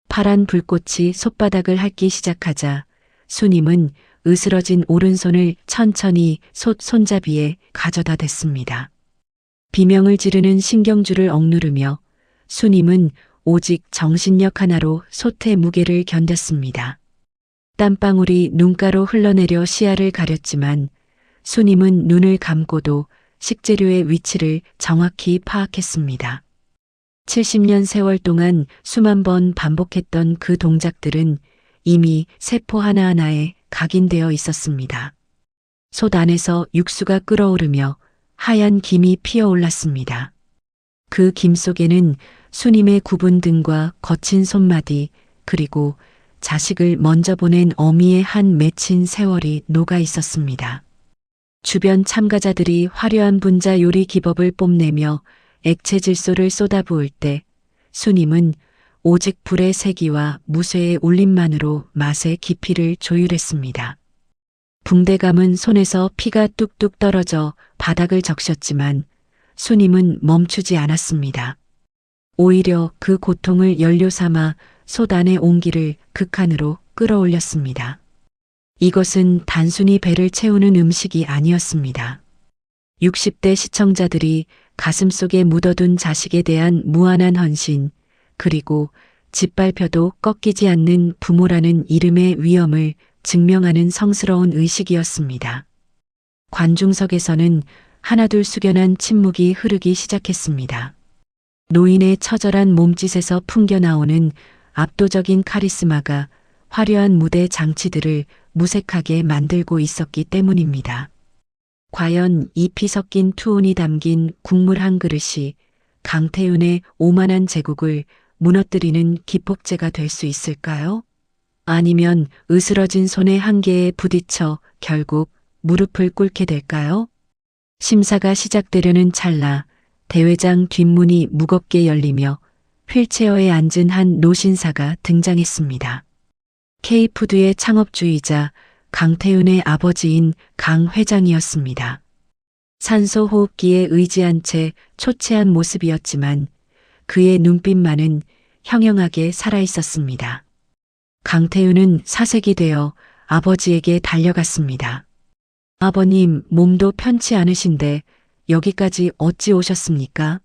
파란 불꽃이 솥바닥을 핥기 시작하자 수님은 으스러진 오른손을 천천히 솥 손잡이에 가져다 댔습니다. 비명을 지르는 신경줄을 억누르며 수님은 오직 정신력 하나로 솥의 무게를 견뎠습니다. 땀방울이 눈가로 흘러내려 시야를 가렸지만 수님은 눈을 감고도 식재료의 위치를 정확히 파악했습니다. 70년 세월 동안 수만 번 반복했던 그 동작들은 이미 세포 하나하나에 각인되어 있었습니다. 솥 안에서 육수가 끓어오르며 하얀 김이 피어올랐습니다. 그 김 속에는 수님의 굽은 등과 거친 손마디 그리고 자식을 먼저 보낸 어미의 한 맺힌 세월이 녹아 있었습니다. 주변 참가자들이 화려한 분자 요리 기법을 뽐내며 액체 질소를 쏟아부을 때 수님은 오직 불의 세기와 무쇠의 울림만으로 맛의 깊이를 조율했습니다. 붕대감은 손에서 피가 뚝뚝 떨어져 바닥을 적셨지만 수님은 멈추지 않았습니다. 오히려 그 고통을 연료 삼아 솥 안의 온기를 극한으로 끌어올렸습니다. 이것은 단순히 배를 채우는 음식이 아니었습니다. 60대 시청자들이 가슴속에 묻어둔 자식에 대한 무한한 헌신, 그리고 짓밟혀도 꺾이지 않는 부모라는 이름의 위엄을 증명하는 성스러운 의식이었습니다. 관중석에서는 하나둘 숙연한 침묵이 흐르기 시작했습니다. 노인의 처절한 몸짓에서 풍겨나오는 압도적인 카리스마가 화려한 무대 장치들을 무색하게 만들고 있었기 때문입니다. 과연 잎이 섞인 투혼이 담긴 국물 한 그릇이 강태윤의 오만한 제국을 무너뜨리는 기폭제가 될 수 있을까요? 아니면 으스러진 손의 한계에 부딪혀 결국 무릎을 꿇게 될까요? 심사가 시작되려는 찰나 대회장 뒷문이 무겁게 열리며 휠체어에 앉은 한 노신사가 등장했습니다. K푸드의 창업주이자 강태윤의 아버지인 강 회장이었습니다. 산소 호흡기에 의지한 채 초췌한 모습이었지만 그의 눈빛만은 형형하게 살아있었습니다. 강태윤은 사색이 되어 아버지에게 달려갔습니다. 아버님, 몸도 편치 않으신데 여기까지 어찌 오셨습니까?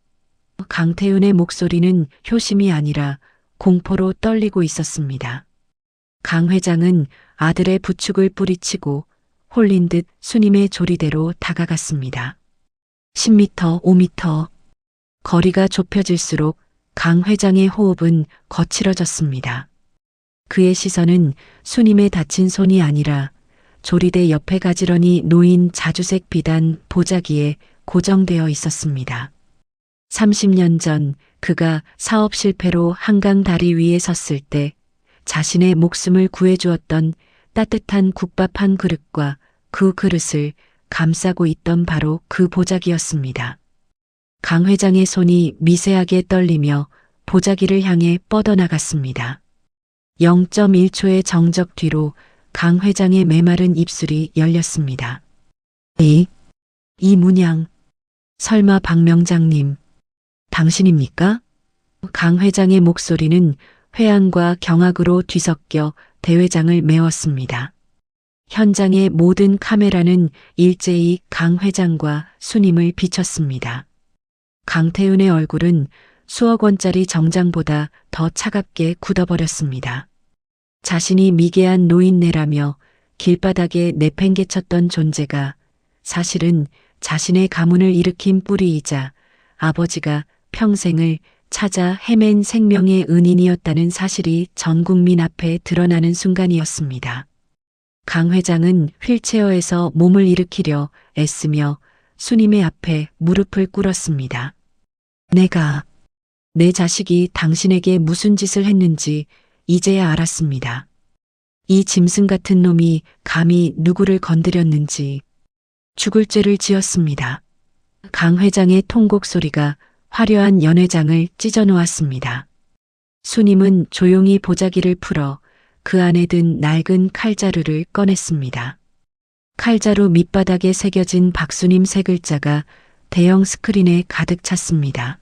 강태윤의 목소리는 효심이 아니라 공포로 떨리고 있었습니다. 강 회장은 아들의 부축을 뿌리치고 홀린 듯 수님의 조리대로 다가갔습니다. 10m, 5m. 거리가 좁혀질수록 강 회장의 호흡은 거칠어졌습니다. 그의 시선은 수님의 다친 손이 아니라 조리대 옆에 가지런히 놓인 자주색 비단 보자기에 고정되어 있었습니다. 30년 전 그가 사업 실패로 한강 다리 위에 섰을 때 자신의 목숨을 구해주었던 따뜻한 국밥 한 그릇과 그 그릇을 감싸고 있던 바로 그 보자기였습니다. 강 회장의 손이 미세하게 떨리며 보자기를 향해 뻗어나갔습니다. 0.1초의 정적 뒤로 강 회장의 메마른 입술이 열렸습니다. 이 문양, 설마 박 명장님, 당신입니까? 강 회장의 목소리는 회한과 경악으로 뒤섞여 대회장을 메웠습니다. 현장의 모든 카메라는 일제히 강 회장과 수님을 비췄습니다. 강태윤의 얼굴은 수억 원짜리 정장보다 더 차갑게 굳어버렸습니다. 자신이 미개한 노인네라며 길바닥에 내팽개쳤던 존재가 사실은 자신의 가문을 일으킨 뿌리이자 아버지가 평생을 찾아 헤맨 생명의 은인이었다는 사실이 전 국민 앞에 드러나는 순간이었습니다. 강 회장은 휠체어에서 몸을 일으키려 애쓰며 수님의 앞에 무릎을 꿇었습니다. 내 자식이 당신에게 무슨 짓을 했는지 이제야 알았습니다. 이 짐승 같은 놈이 감히 누구를 건드렸는지 죽을 죄를 지었습니다. 강 회장의 통곡 소리가 화려한 연회장을 찢어놓았습니다. 수님은 조용히 보자기를 풀어 그 안에 든 낡은 칼자루를 꺼냈습니다. 칼자루 밑바닥에 새겨진 박수님 세 글자가 대형 스크린에 가득 찼습니다.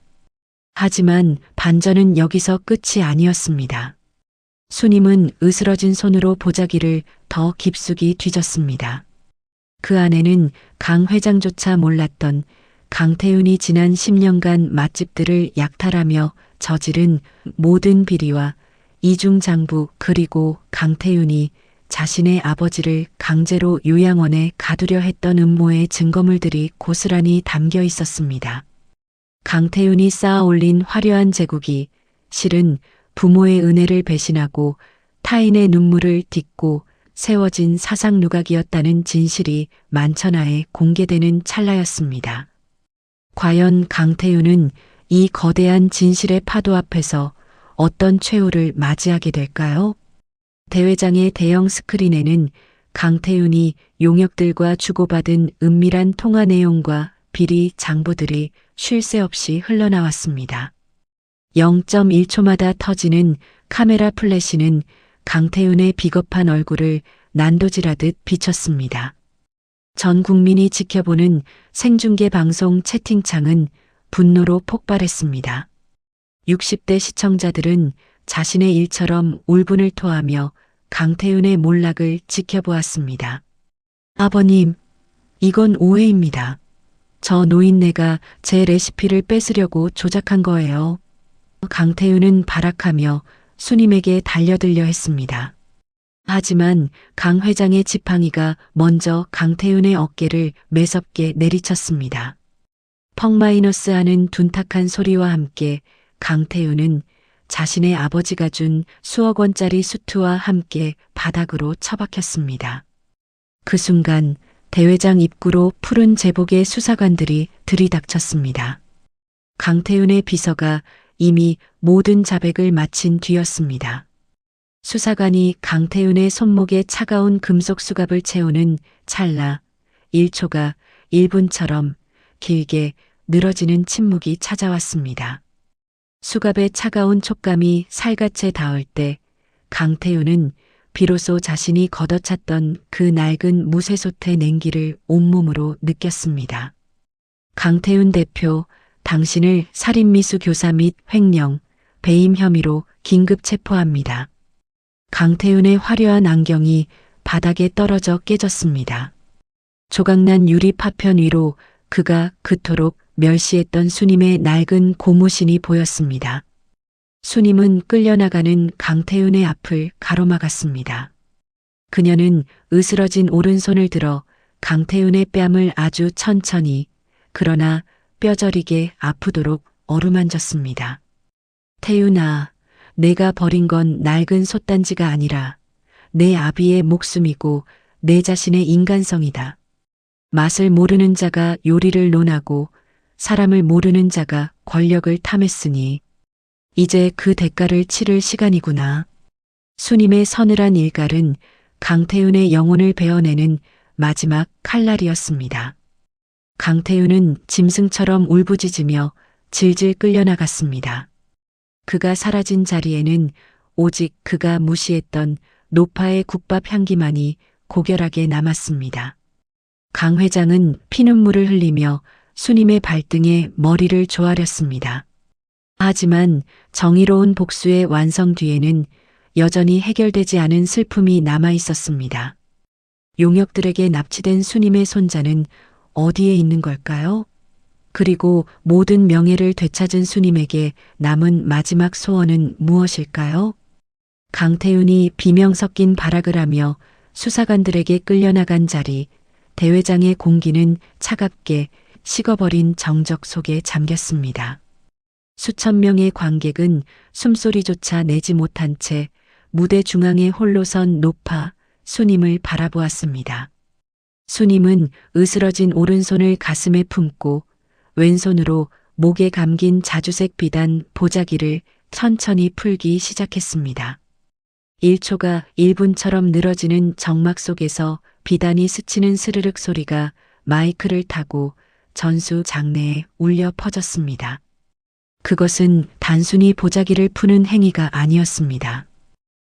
하지만 반전은 여기서 끝이 아니었습니다. 수님은 으스러진 손으로 보자기를 더 깊숙이 뒤졌습니다. 그 안에는 강 회장조차 몰랐던 강태윤이 지난 10년간 맛집들을 약탈하며 저지른 모든 비리와 이중장부 그리고 강태윤이 자신의 아버지를 강제로 요양원에 가두려 했던 음모의 증거물들이 고스란히 담겨 있었습니다. 강태윤이 쌓아 올린 화려한 제국이 실은 부모의 은혜를 배신하고 타인의 눈물을 딛고 세워진 사상 누각이었다는 진실이 만천하에 공개되는 찰나였습니다. 과연 강태윤은 이 거대한 진실의 파도 앞에서 어떤 최후를 맞이하게 될까요? 대회장의 대형 스크린에는 강태윤이 용역들과 주고받은 은밀한 통화 내용과 비리 장부들이 쉴 새 없이 흘러나왔습니다. 0.1초마다 터지는 카메라 플래시는 강태윤의 비겁한 얼굴을 난도질하듯 비쳤습니다. 전 국민이 지켜보는 생중계 방송 채팅창은 분노로 폭발했습니다. 60대 시청자들은 자신의 일처럼 울분을 토하며 강태윤의 몰락을 지켜보았습니다. 아버님, 이건 오해입니다. 저 노인네가 제 레시피를 뺏으려고 조작한 거예요. 강태윤은 발악하며 수님에게 달려들려 했습니다. 하지만 강 회장의 지팡이가 먼저 강태윤의 어깨를 매섭게 내리쳤습니다. 펑마이너스 하는 둔탁한 소리와 함께 강태윤은 자신의 아버지가 준 수억 원짜리 수트와 함께 바닥으로 처박혔습니다. 그 순간 대회장 입구로 푸른 제복의 수사관들이 들이닥쳤습니다. 강태윤의 비서가 이미 모든 자백을 마친 뒤였습니다. 수사관이 강태윤의 손목에 차가운 금속 수갑을 채우는 찰나 1초가 1분처럼 길게 늘어지는 침묵이 찾아왔습니다. 수갑의 차가운 촉감이 살갗에 닿을 때 강태윤은 비로소 자신이 걷어찼던 그 낡은 무쇠솥의 냉기를 온몸으로 느꼈습니다. 강태윤 대표, 당신을 살인미수 교사 및 횡령, 배임 혐의로 긴급 체포합니다. 강태윤의 화려한 안경이 바닥에 떨어져 깨졌습니다. 조각난 유리 파편 위로 그가 그토록 멸시했던 수님의 낡은 고무신이 보였습니다. 수님은 끌려나가는 강태윤의 앞을 가로막았습니다. 그녀는 으스러진 오른손을 들어 강태윤의 뺨을 아주 천천히 그러나 뼈저리게 아프도록 어루만졌습니다. 태윤아, 내가 버린 건 낡은 솥단지가 아니라 내 아비의 목숨이고 내 자신의 인간성이다. 맛을 모르는 자가 요리를 논하고 사람을 모르는 자가 권력을 탐했으니 이제 그 대가를 치를 시간이구나. 수님의 서늘한 일갈은 강태윤의 영혼을 베어내는 마지막 칼날이었습니다. 강태윤은 짐승처럼 울부짖으며 질질 끌려나갔습니다. 그가 사라진 자리에는 오직 그가 무시했던 노파의 국밥 향기만이 고결하게 남았습니다. 강 회장은 피눈물을 흘리며 수님의 발등에 머리를 조아렸습니다. 하지만 정의로운 복수의 완성 뒤에는 여전히 해결되지 않은 슬픔이 남아 있었습니다. 용역들에게 납치된 수님의 손자는 어디에 있는 걸까요? 그리고 모든 명예를 되찾은 수님에게 남은 마지막 소원은 무엇일까요? 강태윤이 비명 섞인 발악을 하며 수사관들에게 끌려나간 자리, 대회장의 공기는 차갑게 식어버린 정적 속에 잠겼습니다. 수천 명의 관객은 숨소리조차 내지 못한 채 무대 중앙에 홀로 선 노파, 수님을 바라보았습니다. 수님은 으스러진 오른손을 가슴에 품고 왼손으로 목에 감긴 자주색 비단 보자기를 천천히 풀기 시작했습니다. 1초가 1분처럼 늘어지는 정막 속에서 비단이 스치는 스르륵 소리가 마이크를 타고 전수 장내에 울려 퍼졌습니다. 그것은 단순히 보자기를 푸는 행위가 아니었습니다.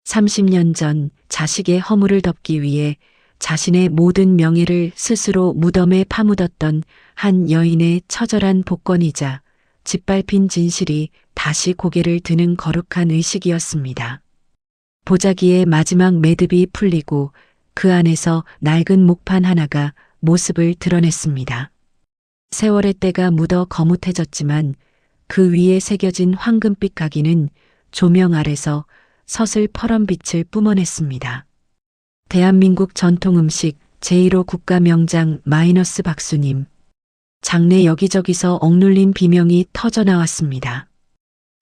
30년 전 자식의 허물을 덮기 위해 자신의 모든 명예를 스스로 무덤에 파묻었던 한 여인의 처절한 복권이자 짓밟힌 진실이 다시 고개를 드는 거룩한 의식이었습니다. 보자기의 마지막 매듭이 풀리고 그 안에서 낡은 목판 하나가 모습을 드러냈습니다. 세월의 때가 묻어 거뭇해졌지만 그 위에 새겨진 황금빛 각인은 조명 아래서 서슬 퍼런 빛을 뿜어냈습니다. 대한민국 전통 음식 제1호 국가명장 마이너스 박수님. 장내 여기저기서 억눌린 비명이 터져나왔습니다.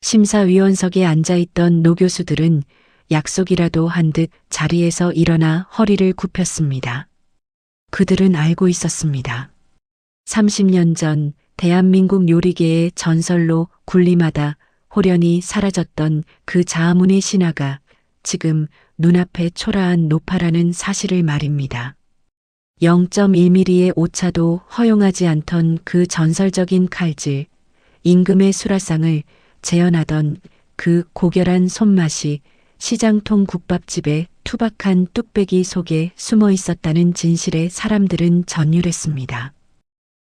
심사위원석에 앉아있던 노교수들은 약속이라도 한 듯 자리에서 일어나 허리를 굽혔습니다. 그들은 알고 있었습니다. 30년 전 대한민국 요리계의 전설로 군림하다 호련히 사라졌던 그 자아문의 신화가 지금 눈앞에 초라한 노파라는 사실을 말입니다. 0.1mm의 오차도 허용하지 않던 그 전설적인 칼질, 임금의 수라상을 재현하던 그 고결한 손맛이 시장통 국밥집의 투박한 뚝배기 속에 숨어 있었다는 진실에 사람들은 전율했습니다.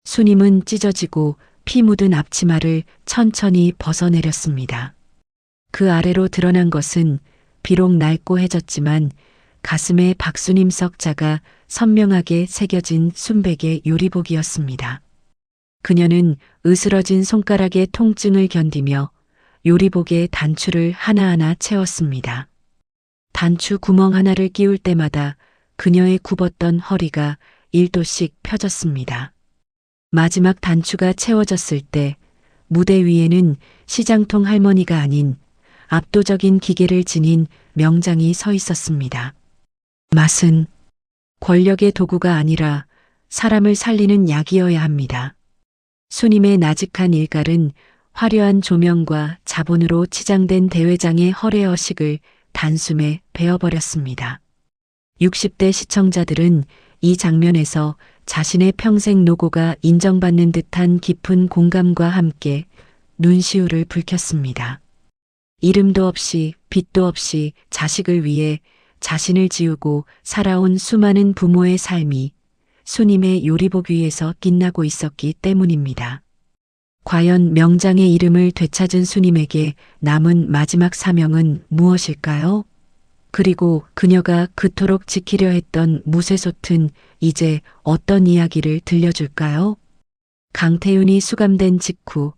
수님은 찢어지고 피 묻은 앞치마를 천천히 벗어내렸습니다. 그 아래로 드러난 것은 비록 낡고해졌지만 가슴에 박수님 석자가 선명하게 새겨진 순백의 요리복이었습니다. 그녀는 으스러진 손가락의 통증을 견디며 요리복의 단추를 하나하나 채웠습니다. 단추 구멍 하나를 끼울 때마다 그녀의 굽었던 허리가 1도씩 펴졌습니다. 마지막 단추가 채워졌을 때 무대 위에는 시장통 할머니가 아닌 압도적인 기계를 지닌 명장이 서 있었습니다. 맛은 권력의 도구가 아니라 사람을 살리는 약이어야 합니다. 수님의 나직한 일갈은 화려한 조명과 자본으로 치장된 대회장의 허례허식을 단숨에 베어버렸습니다. 60대 시청자들은 이 장면에서 자신의 평생 노고가 인정받는 듯한 깊은 공감과 함께 눈시울을 붉혔습니다. 이름도 없이 빚도 없이 자식을 위해 자신을 지우고 살아온 수많은 부모의 삶이 수님의 요리복 위에서 빛나고 있었기 때문입니다. 과연 명장의 이름을 되찾은 수님에게 남은 마지막 사명은 무엇일까요? 그리고 그녀가 그토록 지키려 했던 무쇠솥은 이제 어떤 이야기를 들려줄까요? 강태윤이 수감된 직후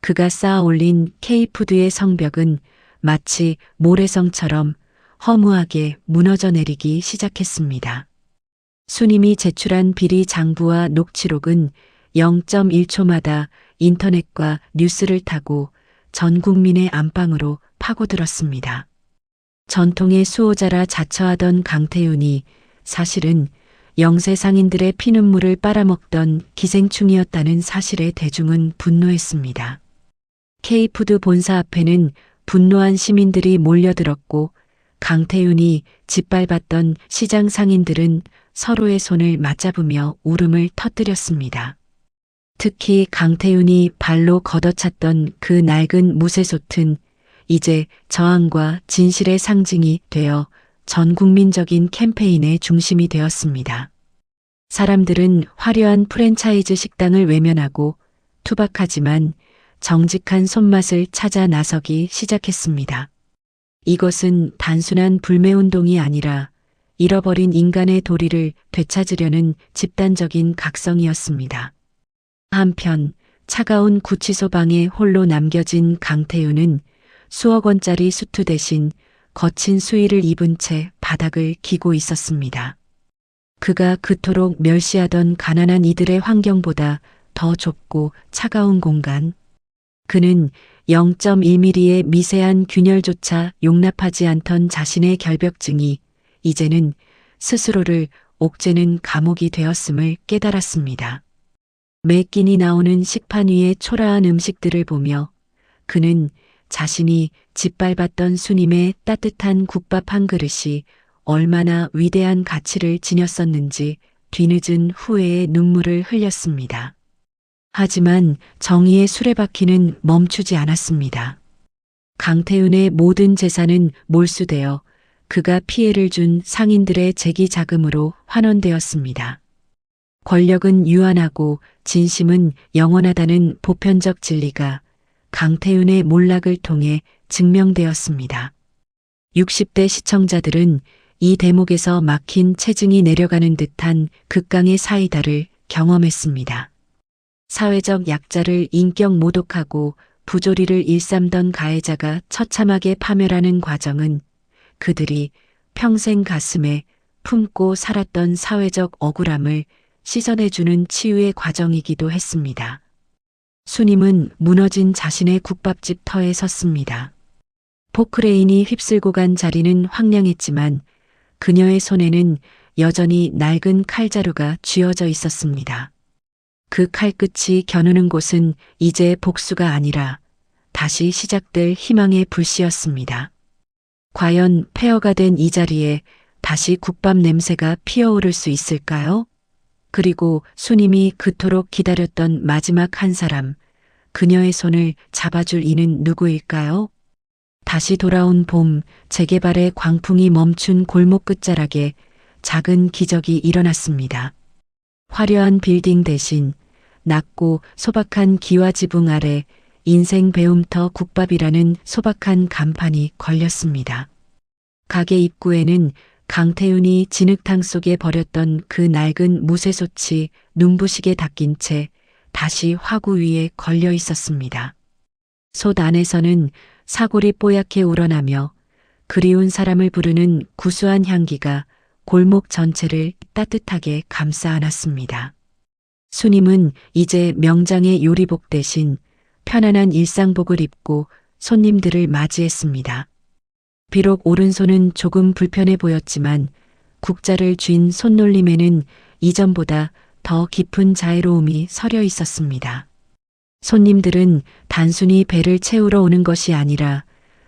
그가 쌓아 올린 K푸드의 성벽은 마치 모래성처럼 허무하게 무너져 내리기 시작했습니다. 수님이 제출한 비리 장부와 녹취록은 0.1초마다 인터넷과 뉴스를 타고 전 국민의 안방으로 파고들었습니다. 전통의 수호자라 자처하던 강태윤이 사실은 영세 상인들의 피눈물을 빨아먹던 기생충이었다는 사실에 대중은 분노했습니다. K푸드 본사 앞에는 분노한 시민들이 몰려들었고 강태윤이 짓밟았던 시장 상인들은 서로의 손을 맞잡으며 울음을 터뜨렸습니다. 특히 강태윤이 발로 걷어찼던 그 낡은 무쇠솥은 이제 저항과 진실의 상징이 되어 전 국민적인 캠페인의 중심이 되었습니다. 사람들은 화려한 프랜차이즈 식당을 외면하고 투박하지만 정직한 손맛을 찾아 나서기 시작했습니다. 이것은 단순한 불매운동이 아니라 잃어버린 인간의 도리를 되찾으려는 집단적인 각성이었습니다. 한편 차가운 구치소 방에 홀로 남겨진 강태윤은 수억 원짜리 수트 대신 거친 수의를 입은 채 바닥을 기고 있었습니다. 그가 그토록 멸시하던 가난한 이들의 환경보다 더 좁고 차가운 공간. 그는 0.1mm의 미세한 균열조차 용납하지 않던 자신의 결벽증이 이제는 스스로를 옥죄는 감옥이 되었음을 깨달았습니다. 매 끼니 나오는 식판 위의 초라한 음식들을 보며 그는 자신이 짓밟았던 수님의 따뜻한 국밥 한 그릇이 얼마나 위대한 가치를 지녔었는지 뒤늦은 후회의 눈물을 흘렸습니다. 하지만 정의의 수레바퀴는 멈추지 않았습니다. 강태윤의 모든 재산은 몰수되어 그가 피해를 준 상인들의 재기 자금으로 환원되었습니다. 권력은 유한하고 진심은 영원하다는 보편적 진리가 강태윤의 몰락을 통해 증명되었습니다. 60대 시청자들은 이 대목에서 막힌 체증이 내려가는 듯한 극강의 사이다를 경험했습니다. 사회적 약자를 인격 모독하고 부조리를 일삼던 가해자가 처참하게 파멸하는 과정은 그들이 평생 가슴에 품고 살았던 사회적 억울함을 씻어내주는 치유의 과정이기도 했습니다. 수님은 무너진 자신의 국밥집 터에 섰습니다. 포크레인이 휩쓸고 간 자리는 황량했지만 그녀의 손에는 여전히 낡은 칼자루가 쥐어져 있었습니다. 그 칼끝이 겨누는 곳은 이제 복수가 아니라 다시 시작될 희망의 불씨였습니다. 과연 폐허가 된 이 자리에 다시 국밥 냄새가 피어오를 수 있을까요? 그리고 수님이 그토록 기다렸던 마지막 한 사람, 그녀의 손을 잡아줄 이는 누구일까요? 다시 돌아온 봄, 재개발의 광풍이 멈춘 골목 끝자락에 작은 기적이 일어났습니다. 화려한 빌딩 대신 낮고 소박한 기와 지붕 아래 인생 배움터 국밥이라는 소박한 간판이 걸렸습니다. 가게 입구에는 강태윤이 진흙탕 속에 버렸던 그 낡은 무쇠솥이 눈부시게 닦인 채 다시 화구 위에 걸려 있었습니다. 솥 안에서는 사골이 뽀얗게 우러나며 그리운 사람을 부르는 구수한 향기가 골목 전체를 따뜻하게 감싸 안았습니다. 수님은 이제 명장의 요리복 대신 편안한 일상복을 입고 손님들을 맞이했습니다. 비록 오른손은 조금 불편해 보였지만 국자를 쥔 손놀림에는 이전보다 더 깊은 자애로움이 서려 있었습니다. 손님들은 단순히 배를 채우러 오는 것이 아니라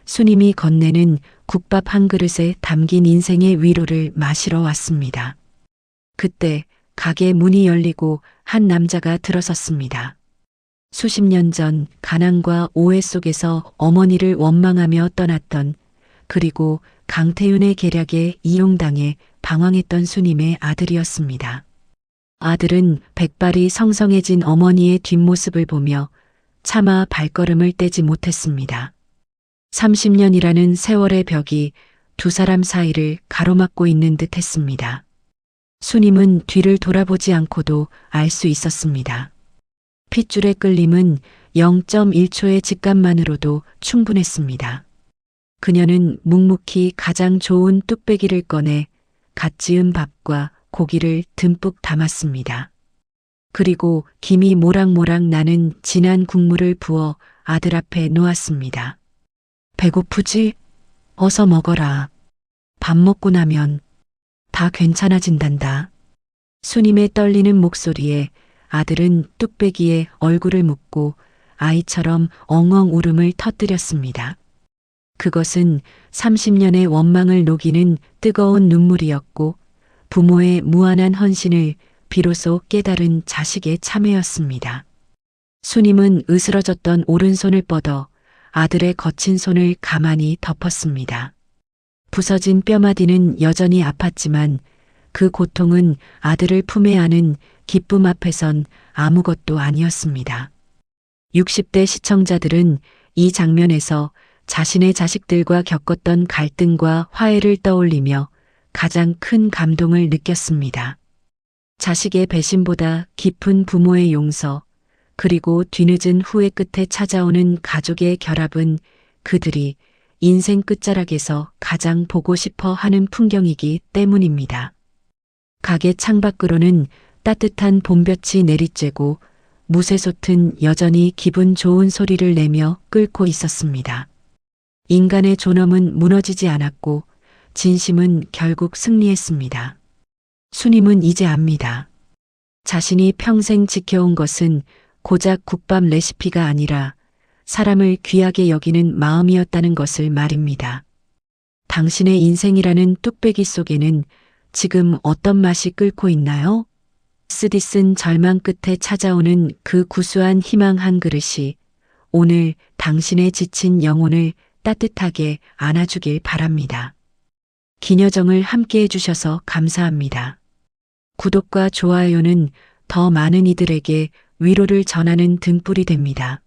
수님이 건네는 국밥 한 그릇에 담긴 인생의 위로를 마시러 왔습니다. 그때 가게 문이 열리고 한 남자가 들어섰습니다. 수십 년 전 가난과 오해 속에서 어머니를 원망하며 떠났던, 그리고 강태윤의 계략에 이용당해 방황했던 수님의 아들이었습니다. 아들은 백발이 성성해진 어머니의 뒷모습을 보며 차마 발걸음을 떼지 못했습니다. 30년이라는 세월의 벽이 두 사람 사이를 가로막고 있는 듯 했습니다. 수님은 뒤를 돌아보지 않고도 알 수 있었습니다. 핏줄의 끌림은 0.1초의 직감만으로도 충분했습니다. 그녀는 묵묵히 가장 좋은 뚝배기를 꺼내 갓 지은 밥과 고기를 듬뿍 담았습니다. 그리고 김이 모락모락 나는 진한 국물을 부어 아들 앞에 놓았습니다. 배고프지? 어서 먹어라. 밥 먹고 나면 다 괜찮아진단다. 수님의 떨리는 목소리에 아들은 뚝배기에 얼굴을 묻고 아이처럼 엉엉 울음을 터뜨렸습니다. 그것은 30년의 원망을 녹이는 뜨거운 눈물이었고 부모의 무한한 헌신을 비로소 깨달은 자식의 참회였습니다. 수님은 으스러졌던 오른손을 뻗어 아들의 거친 손을 가만히 덮었습니다. 부서진 뼈마디는 여전히 아팠지만 그 고통은 아들을 품에 안은 기쁨 앞에선 아무것도 아니었습니다. 60대 시청자들은 이 장면에서 자신의 자식들과 겪었던 갈등과 화해를 떠올리며 가장 큰 감동을 느꼈습니다. 자식의 배신보다 깊은 부모의 용서, 그리고 뒤늦은 후회 끝에 찾아오는 가족의 결합은 그들이 인생 끝자락에서 가장 보고 싶어 하는 풍경이기 때문입니다. 가게 창밖으로는 따뜻한 봄볕이 내리쬐고 무쇠솥은 여전히 기분 좋은 소리를 내며 끓고 있었습니다. 인간의 존엄은 무너지지 않았고 진심은 결국 승리했습니다. 수님은 이제 압니다. 자신이 평생 지켜온 것은 고작 국밥 레시피가 아니라 사람을 귀하게 여기는 마음이었다는 것을 말입니다. 당신의 인생이라는 뚝배기 속에는 지금 어떤 맛이 끓고 있나요? 쓰디쓴 절망 끝에 찾아오는 그 구수한 희망 한 그릇이 오늘 당신의 지친 영혼을 따뜻하게 안아주길 바랍니다. 기녀정을 함께 해주셔서 감사합니다. 구독과 좋아요는 더 많은 이들에게 위로를 전하는 등불이 됩니다.